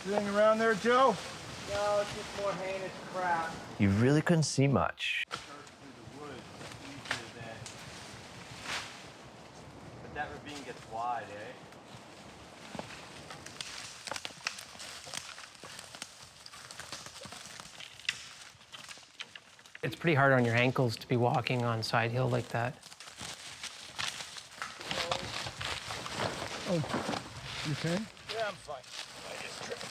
Sitting around there, Joe? No, it's just more heinous crap. You really couldn't see much. But that ravine gets wide, eh? It's pretty hard on your ankles to be walking on side hill like that. Oh, you okay? Yeah, I'm fine. I just tripped.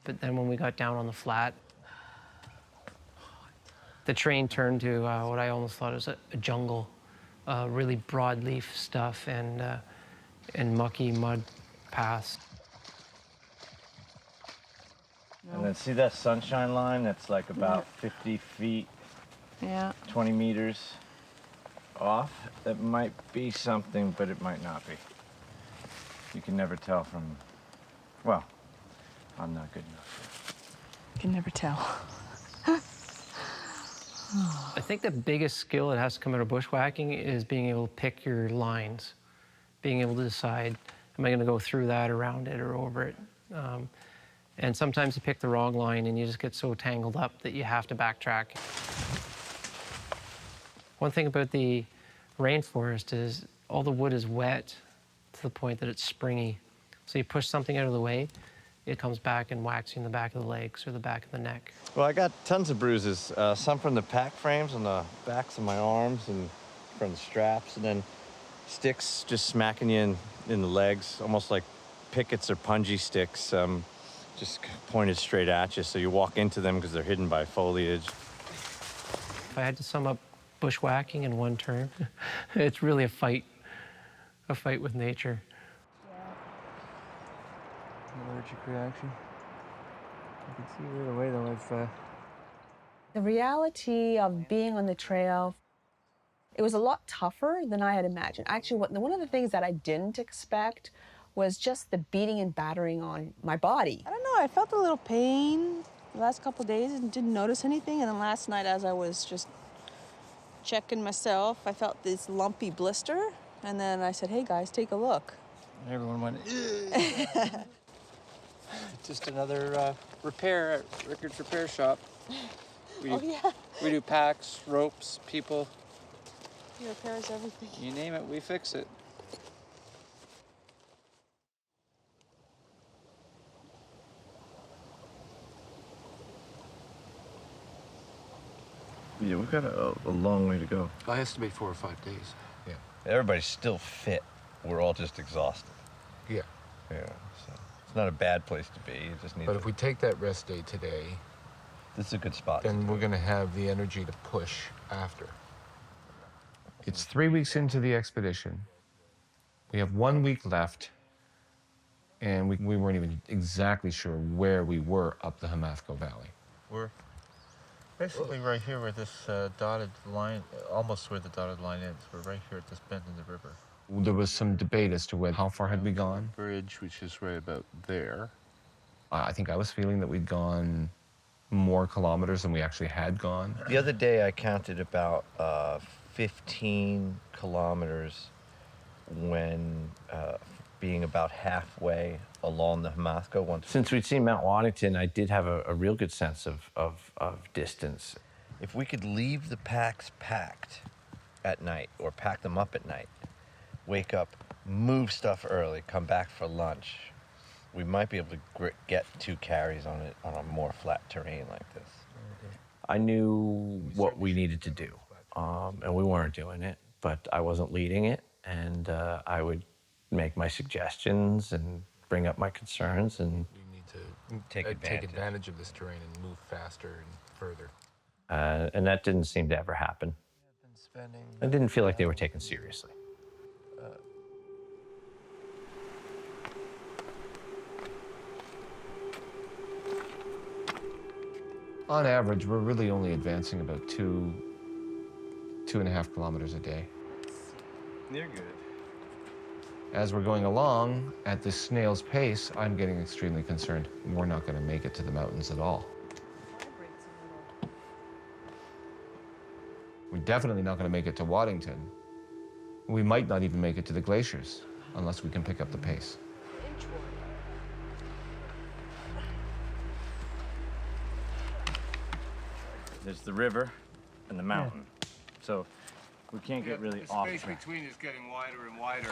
But then when we got down on the flat, the train turned to what I almost thought was a jungle, really broadleaf stuff and mucky mud paths. And then see that sunshine line? That's like about 50 feet, 20 meters off. That might be something, but it might not be. You can never tell from, well, I'm not good enough. You can never tell. I think the biggest skill that has to come out of bushwhacking is being able to pick your lines, being able to decide, am I going to go through that, around it, or over it? And sometimes you pick the wrong line and you just get so tangled up that you have to backtrack. One thing about the rainforest is all the wood is wet to the point that it's springy. So you push something out of the way, it comes back and whacks you in the back of the legs or the back of the neck. Well, I got tons of bruises, some from the pack frames on the backs of my arms and from the straps, and then sticks just smacking you in the legs, almost like pickets or punji sticks, just pointed straight at you, so you walk into them because they're hidden by foliage. If I had to sum up bushwhacking in one term, it's really a fight with nature. Allergic reaction. I can see right away though if The reality of being on the trail, it was a lot tougher than I had imagined. Actually, one of the things that I didn't expect was just the beating and battering on my body. I don't know, I felt a little pain the last couple of days and didn't notice anything. And then last night, as I was just checking myself, I felt this lumpy blister. And then I said, hey guys, take a look. everyone went, just another repair at Rickard's Repair Shop. We do packs, ropes, people. He repairs everything. You name it, we fix it. Yeah, we've got a long way to go. I estimate 4 or 5 days. Yeah. Everybody's still fit. We're all just exhausted. Yeah. Yeah, so it's not a bad place to be. You just need But if we take that rest day today, this is a good spot. then we're going to have the energy to push after. It's 3 weeks into the expedition. We have 1 week left, and we weren't even exactly sure where we were up the Hamathko Valley. We're basically right here where this dotted line, almost where the dotted line ends. We're right here at this bend in the river. There was some debate as to how far had we gone. Bridge, which is right about there. I think I was feeling that we'd gone more kilometers than we actually had gone. The other day I counted about 15 kilometers when being about halfway along the Hamasco. Since we'd seen Mount Waddington, I did have a real good sense of distance. If we could leave the packs packed at night, or pack them up at night, wake up, move stuff early, come back for lunch, we might be able to get 2 carries on it on a more flat terrain like this. I knew what we needed to do, and we weren't doing it, but I wasn't leading it, and I would make my suggestions and bring up my concerns, and We need to take advantage of this terrain and move faster and further. and that didn't seem to ever happen. I didn't feel like they were taken seriously. On average, we're really only advancing about 2.5 kilometers a day. They're good. As we're going along at this snail's pace, I'm getting extremely concerned. We're not going to make it to the mountains at all. We're definitely not going to make it to Waddington. We might not even make it to the glaciers unless we can pick up the pace. There's the river and the mountain. So we can't get really off The space track. between is getting wider and wider.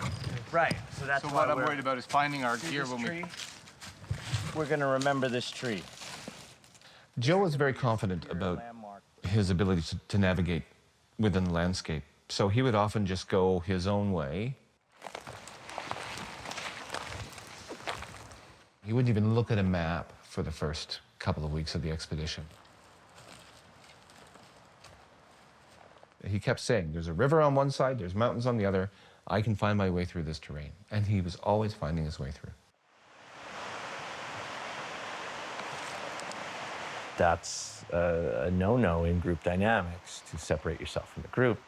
Right, so that's So why what I'm we're- worried about is finding our See gear this when tree? we... We're gonna remember this tree. Joe was very confident about his ability to navigate within the landscape. So he would often just go his own way. He wouldn't even look at a map for the first couple of weeks of the expedition. He kept saying, there's a river on one side, there's mountains on the other. I can find my way through this terrain. And he was always finding his way through. That's a no-no in group dynamics, to separate yourself from the group.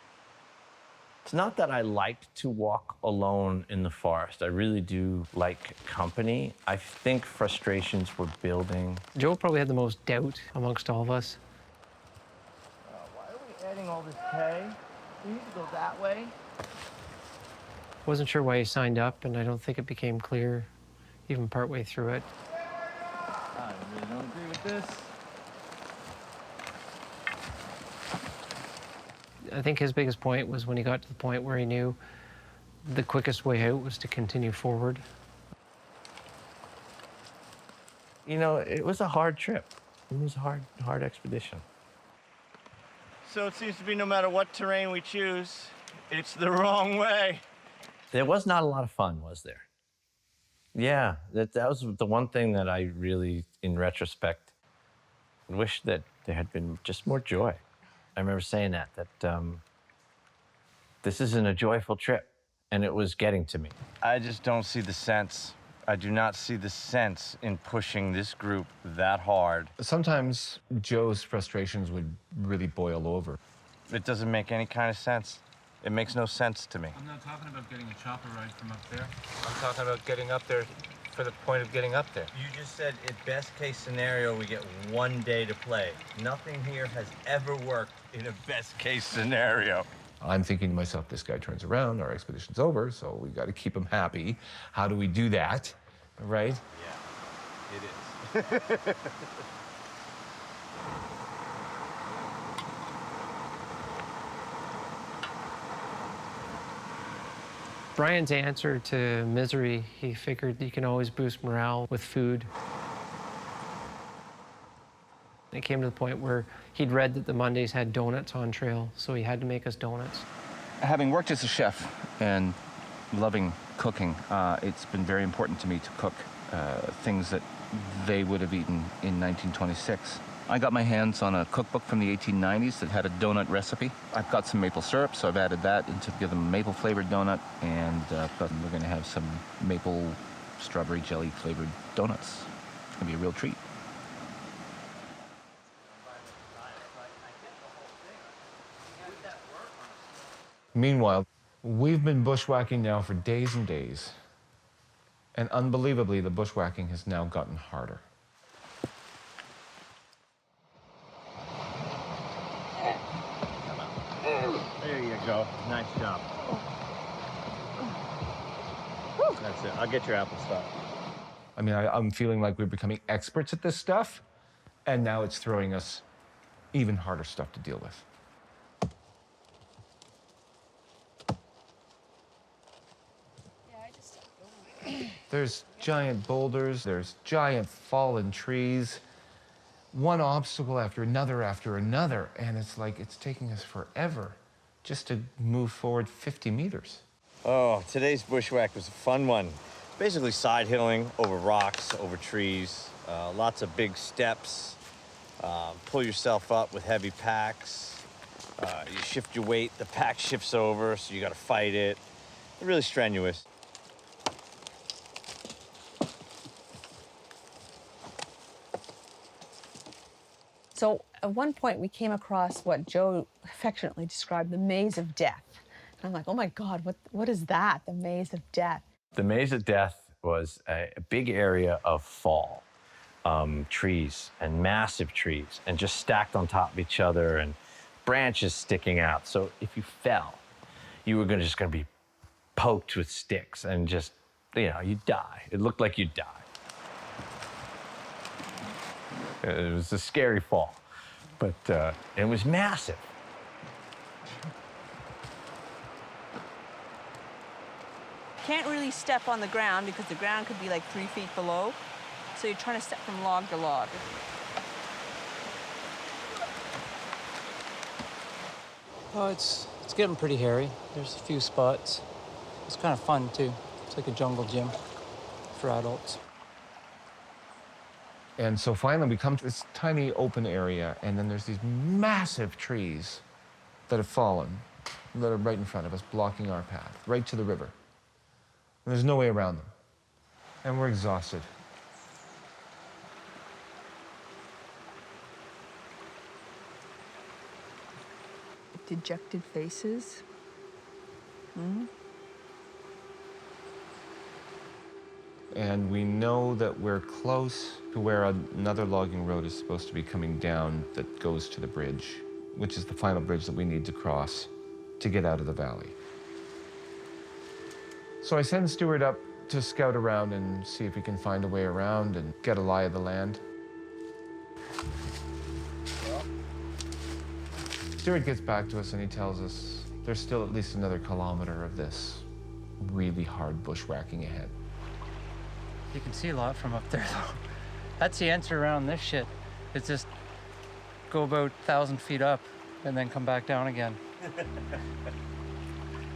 It's not that I like to walk alone in the forest. I really do like company. I think frustrations were building. Joe probably had the most doubt amongst all of us. Why are we adding all this hay? We need to go that way. Wasn't sure why he signed up, and I don't think it became clear even partway through it. I really don't agree with this. I think his biggest point was when he got to the point where he knew the quickest way out was to continue forward. You know, it was a hard trip. It was a hard expedition. So it seems to be no matter what terrain we choose, it's the wrong way. There was not a lot of fun, was there? Yeah, that was the one thing that I really, in retrospect, wish that there had been just more joy. I remember saying that this isn't a joyful trip, and it was getting to me. I just don't see the sense. I do not see the sense in pushing this group that hard. Sometimes Joe's frustrations would really boil over. It doesn't make any kind of sense. It makes no sense to me. I'm not talking about getting a chopper ride from up there. I'm talking about getting up there for the point of getting up there. You just said, in best case scenario, we get 1 day to play. Nothing here has ever worked in a best case scenario. I'm thinking to myself, this guy turns around, our expedition's over, so we got to keep him happy. How do we do that, right? Yeah, it is. Brian's answer to misery, he figured you can always boost morale with food. It came to the point where he'd read that the Mondays had donuts on trail, so he had to make us donuts. Having worked as a chef and loving cooking, it's been very important to me to cook things that they would have eaten in 1926. I got my hands on a cookbook from the 1890s that had a donut recipe. I've got some maple syrup, so I've added that to give them a maple-flavored donut, and we're going to have some maple strawberry jelly-flavored donuts. It's going to be a real treat. Meanwhile, we've been bushwhacking now for days and days. And unbelievably, the bushwhacking has now gotten harder. go. Nice job. That's it. I'll get your apple stop. I mean, I'm feeling like we're becoming experts at this stuff, and now it's throwing us even harder stuff to deal with. There's giant boulders, there's giant fallen trees, one obstacle after another, and it's like it's taking us forever just to move forward 50 meters. Oh, today's bushwhack was a fun one. Basically side hilling over rocks, over trees, lots of big steps. Pull yourself up with heavy packs. You shift your weight, the pack shifts over, so you gotta fight it. Really strenuous. So at one point we came across what Joe affectionately described, the maze of death. And I'm like, oh my God, what is that, the maze of death? The maze of death was a big area of fall, trees and massive trees, and just stacked on top of each other and branches sticking out. So if you fell, you were just gonna be poked with sticks and just, you'd die. It looked like you'd die. It was a scary fall, but it was massive. Can't really step on the ground because the ground could be like 3 feet below. So you're trying to step from log to log. Oh, it's getting pretty hairy. There's a few spots. It's kind of fun too. It's like a jungle gym for adults. And so finally we come to this tiny open area, and then there's these massive trees that have fallen, that are right in front of us, blocking our path, right to the river. And there's no way around them. And we're exhausted. Dejected faces. Hmm? And we know that we're close to where another logging road is supposed to be coming down that goes to the bridge, which is the final bridge that we need to cross to get out of the valley. So I send Stuart up to scout around and see if he can find a way around and get a lie of the land. Stuart gets back to us and he tells us there's still at least another kilometer of this really hard bushwhacking ahead. You can see a lot from up there, though. That's the answer around this shit. It's just go about 1,000 feet up and then come back down again.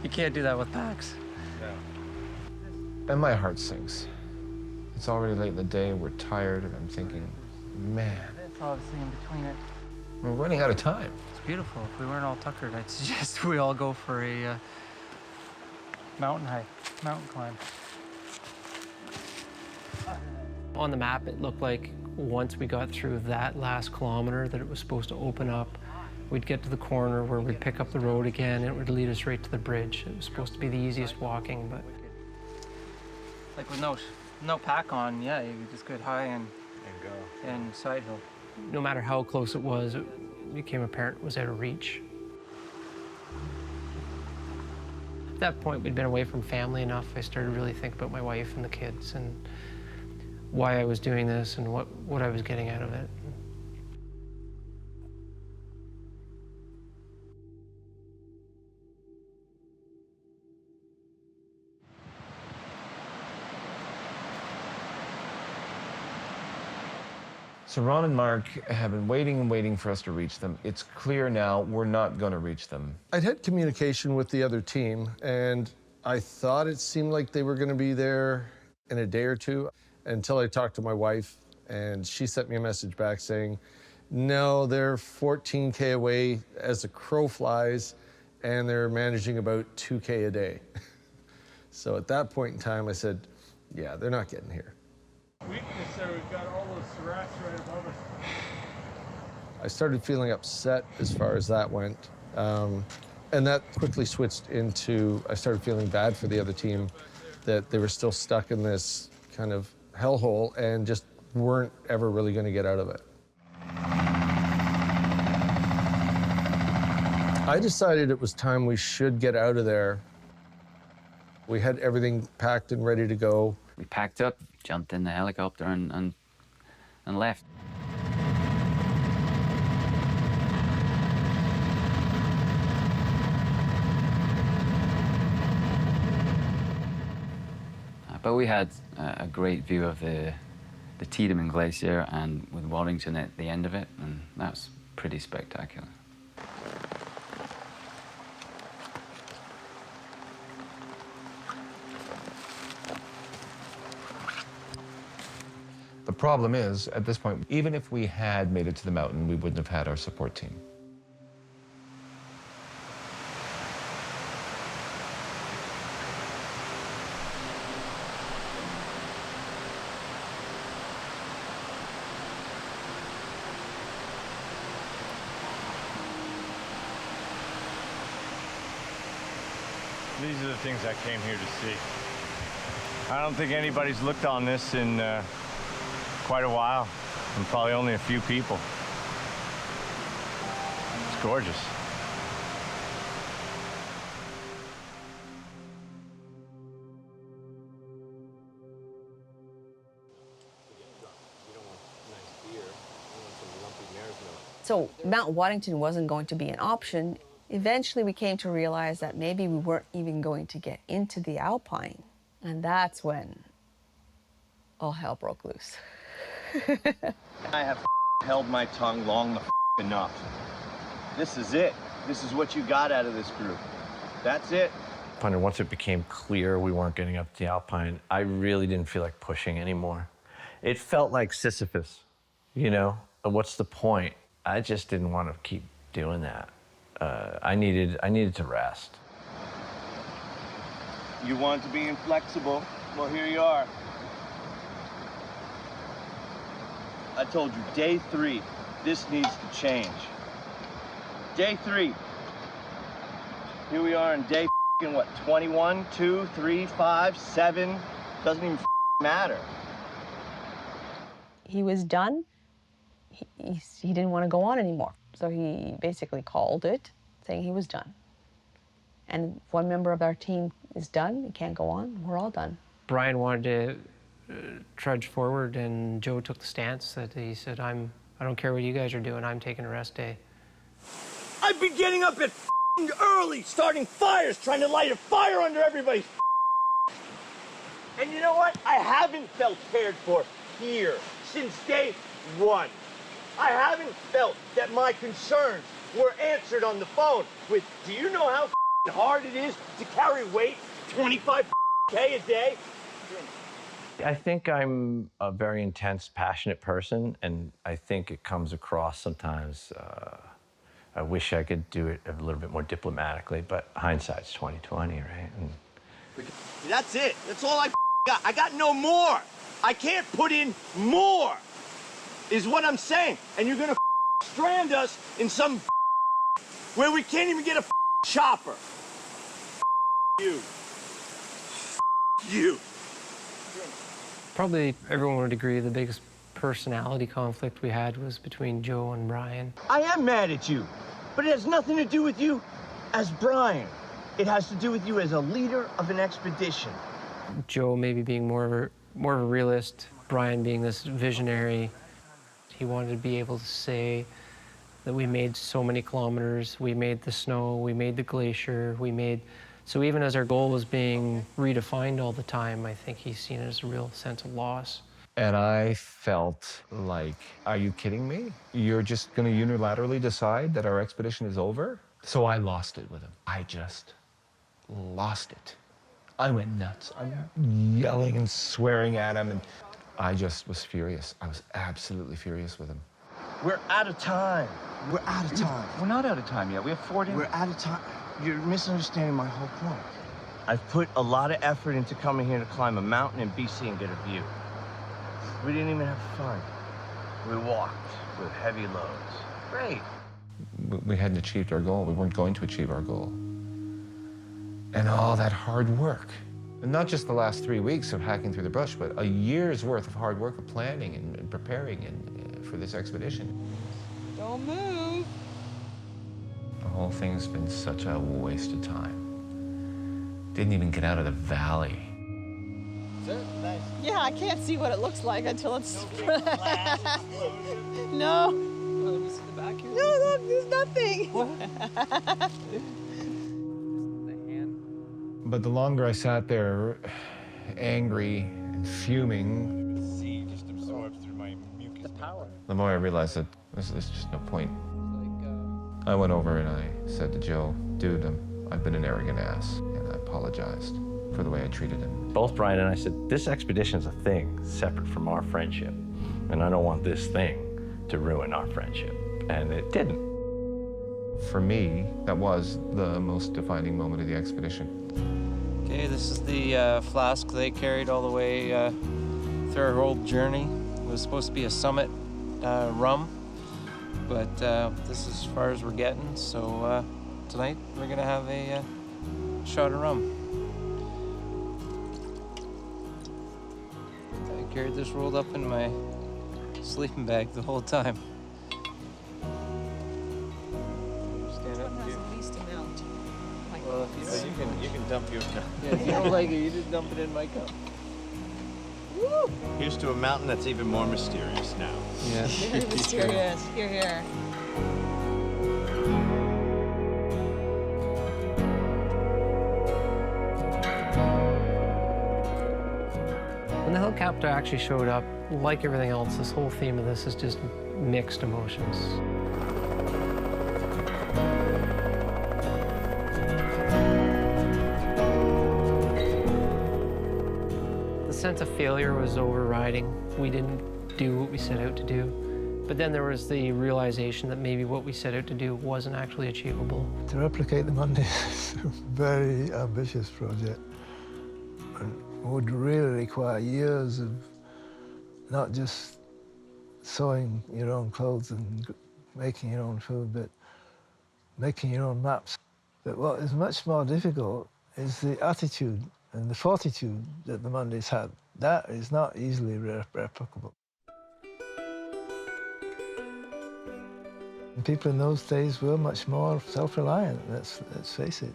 You can't do that with packs. No. And my heart sinks. It's already late in the day, we're tired, and I'm thinking, man. It's obviously in between it. We're running out of time. It's beautiful. If we weren't all tuckered, I'd suggest we all go for a mountain hike, mountain climb. On the map, it looked like once we got through that last kilometer that it was supposed to open up. We'd get to the corner where we'd pick up the road again, and it would lead us right to the bridge. It was supposed to be the easiest walking, but... Like with no pack on, yeah, you could just get high and go. And side hill. No matter how close it was, it became apparent it was out of reach. At that point, we'd been away from family enough. I started to really think about my wife and the kids and why I was doing this and what I was getting out of it. So Ron and Mark have been waiting and waiting for us to reach them. It's clear now we're not going to reach them. I'd had communication with the other team, and I thought it seemed like they were going to be there in a day or two until I talked to my wife, and she sent me a message back saying, no, they're 14K away as the crow flies, and they're managing about 2K a day. So at that point in time, I said, yeah, they're not getting here. Weakness there, we've got all those sriracha right above us. I started feeling upset as far as that went. And that quickly switched into, I started feeling bad for the other team, that they were still stuck in this kind of hellhole and just weren't ever really going to get out of it. I decided it was time we should get out of there. We had everything packed and ready to go. We packed up, jumped in the helicopter, and left. But we had a great view of the Tiedemann Glacier, and with Waddington at the end of it, and that's pretty spectacular. The problem is, at this point, even if we had made it to the mountain, we wouldn't have had our support team. These are the things I came here to see. I don't think anybody's looked on this in quite a while, and probably only a few people. It's gorgeous. So Mount Waddington wasn't going to be an option. Eventually, we came to realize that maybe we weren't even going to get into the Alpine. And that's when all hell broke loose. I have held my tongue long enough. This is it. This is what you got out of this group. That's it. Once it became clear we weren't getting up to the Alpine, I really didn't feel like pushing anymore. It felt like Sisyphus, you know? What's the point? I just didn't want to keep doing that. I needed to rest. You want to be inflexible? Well, here you are. I told you, day 3, this needs to change. Day 3. Here we are in day what, 21, 2, 3, 5, 7. Doesn't even matter. He was done. He didn't want to go on anymore. So he basically called it, saying he was done. And if one member of our team is done, he can't go on, we're all done. Brian wanted to trudge forward, and Joe took the stance that he said, I don't care what you guys are doing, I'm taking a rest day. I've been getting up at early, starting fires, trying to light a fire under everybody's. And you know what? I haven't felt cared for here since day 1. I haven't felt that my concerns were answered on the phone with, do you know how hard it is to carry weight 25K a day? I think I'm a very intense, passionate person, and I think it comes across sometimes. I wish I could do it a little bit more diplomatically, but hindsight's 20/20, right? That's it. That's all I got. I got no more. I can't put in more, is what I'm saying. And you're gonna strand us in some where we can't even get a chopper. You. You. Probably everyone would agree the biggest personality conflict we had was between Joe and Brian. I am mad at you, but it has nothing to do with you as Brian. It has to do with you as a leader of an expedition. Joe maybe being more of a realist, Brian being this visionary. He wanted to be able to say that we made so many kilometers, we made the snow, we made the glacier, so even as our goal was being redefined all the time, I think he's seen it as a real sense of loss. And I felt like, are you kidding me? You're just going to unilaterally decide that our expedition is over? So I lost it with him. I just lost it. I went nuts. I'm yelling and swearing at him, and I just was furious. I was absolutely furious with him. We're out of time. We're out of time. We're not out of time yet. We have 4 days. We're out of time. You're misunderstanding my whole point. I've put a lot of effort into coming here to climb a mountain in BC and get a view. We didn't even have fun. We walked with heavy loads. Great. We hadn't achieved our goal. We weren't going to achieve our goal. And all that hard work. And not just the last 3 weeks of hacking through the brush, but a year's worth of hard work of planning and preparing for this expedition. Don't move. The whole thing's been such a waste of time. Didn't even get out of the valley. Yeah, I can't see what it looks like until it's... No. Let me see the back here. No, look, there's nothing. But the longer I sat there, angry and fuming, The sea just absorbs through my mucus. The power. the more I realized that there's just no point. I went over and I said to Joe, dude, I've been an arrogant ass, and I apologized for the way I treated him. Both Brian and I said, this expedition is a thing separate from our friendship, and I don't want this thing to ruin our friendship. And it didn't. For me, that was the most defining moment of the expedition. Okay, this is the flask they carried all the way through our whole journey. It was supposed to be a summit rum, but this is as far as we're getting. So tonight we're gonna have a shot of rum. I carried this rolled up in my sleeping bag the whole time. Stand up and do. The least amount. Well, if You can dump your... yeah, if you don't like it, you just dump it in my cup. Woo! Here's to a mountain that's even more mysterious now. Yeah. Very mysterious. Here, here. When the helicopter actually showed up, like everything else, this whole theme of this is just mixed emotions. The sense of failure was overriding. We didn't do what we set out to do. But then there was the realization that maybe what we set out to do wasn't actually achievable. To replicate the Monday is a very ambitious project and would really require years of not just sewing your own clothes and making your own food, but making your own maps. But what is much more difficult is the attitude and the fortitude that the Mondays had. That is not easily replicable. And people in those days were much more self-reliant, let's face it,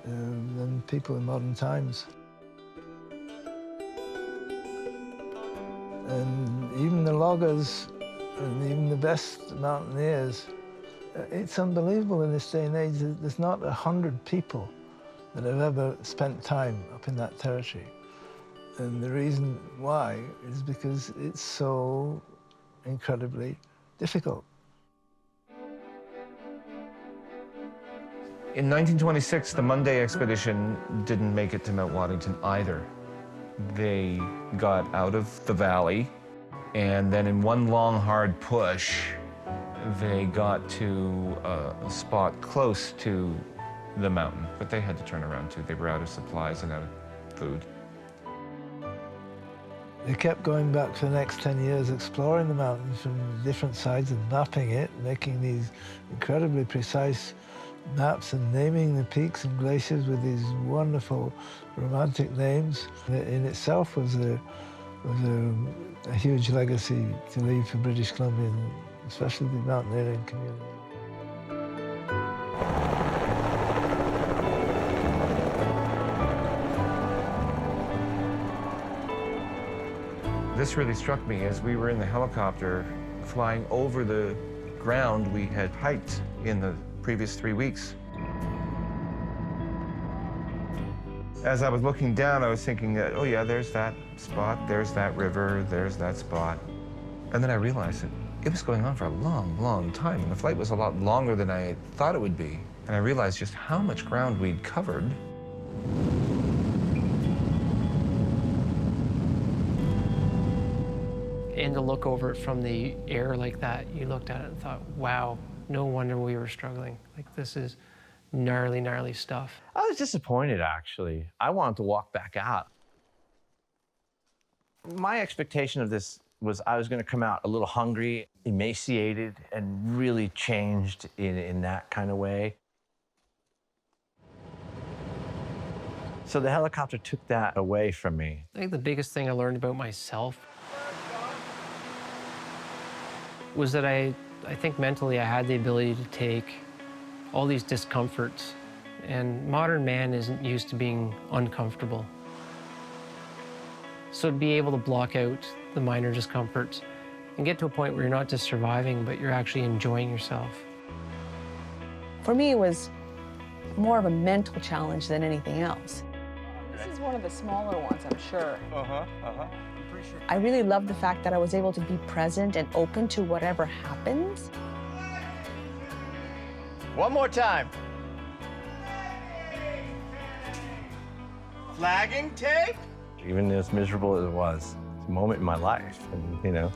than people in modern times. And even the loggers and even the best mountaineers, it's unbelievable in this day and age that there's not 100 people that have ever spent time up in that territory. And the reason why is because it's so incredibly difficult. In 1926, the Monday expedition didn't make it to Mount Waddington either. They got out of the valley, and then in one long, hard push, they got to a spot close to the mountain, but they had to turn around too. They were out of supplies and out of food. They kept going back for the next 10 years, exploring the mountains from different sides and mapping it, making these incredibly precise maps and naming the peaks and glaciers with these wonderful romantic names. It in itself was a huge legacy to leave for British Columbia, especially the mountaineering community. This really struck me as we were in the helicopter flying over the ground we had hiked in the previous 3 weeks. As I was looking down, I was thinking that, oh yeah, there's that spot, there's that river, there's that spot. And then I realized that it was going on for a long, long time, and the flight was a lot longer than I thought it would be. And I realized just how much ground we'd covered. And to look over it from the air like that, you looked at it and thought, wow, no wonder we were struggling. Like, this is gnarly, gnarly stuff. I was disappointed, actually. I wanted to walk back out. My expectation of this was I was going to come out a little hungry, emaciated, and really changed in that kind of way. So the helicopter took that away from me. I think the biggest thing I learned about myself was that I think mentally I had the ability to take all these discomforts. And modern man isn't used to being uncomfortable. So to be able to block out the minor discomforts and get to a point where you're not just surviving, but you're actually enjoying yourself. For me, it was more of a mental challenge than anything else. This is one of the smaller ones, I'm sure. I really love the fact that I was able to be present and open to whatever happens. One more time. Flagging tape? Even as miserable as it was, it's a moment in my life. And, you know,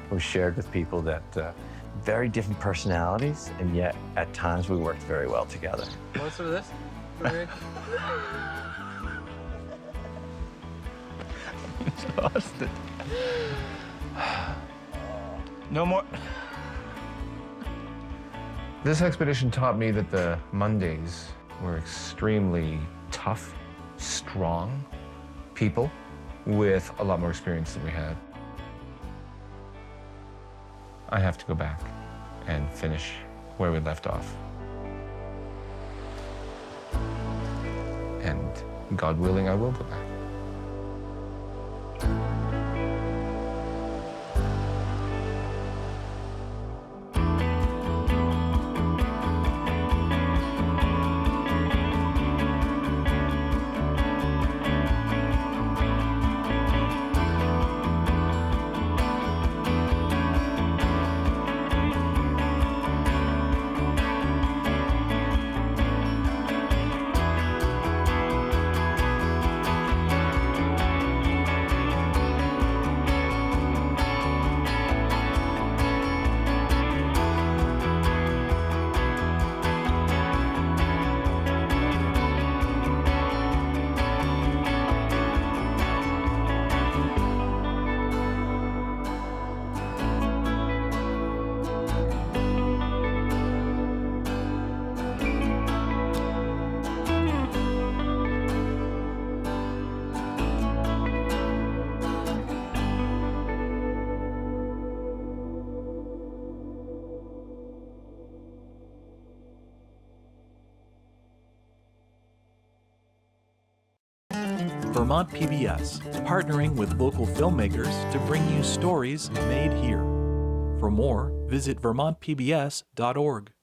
it was shared with people that very different personalities, and yet at times we worked very well together. Want some of this? Exhausted. No more. This expedition taught me that the Mondays were extremely tough, strong people with a lot more experience than we had. I have to go back and finish where we left off. And God willing, I will go back. Vermont PBS, partnering with local filmmakers to bring you stories made here. For more, visit vermontpbs.org.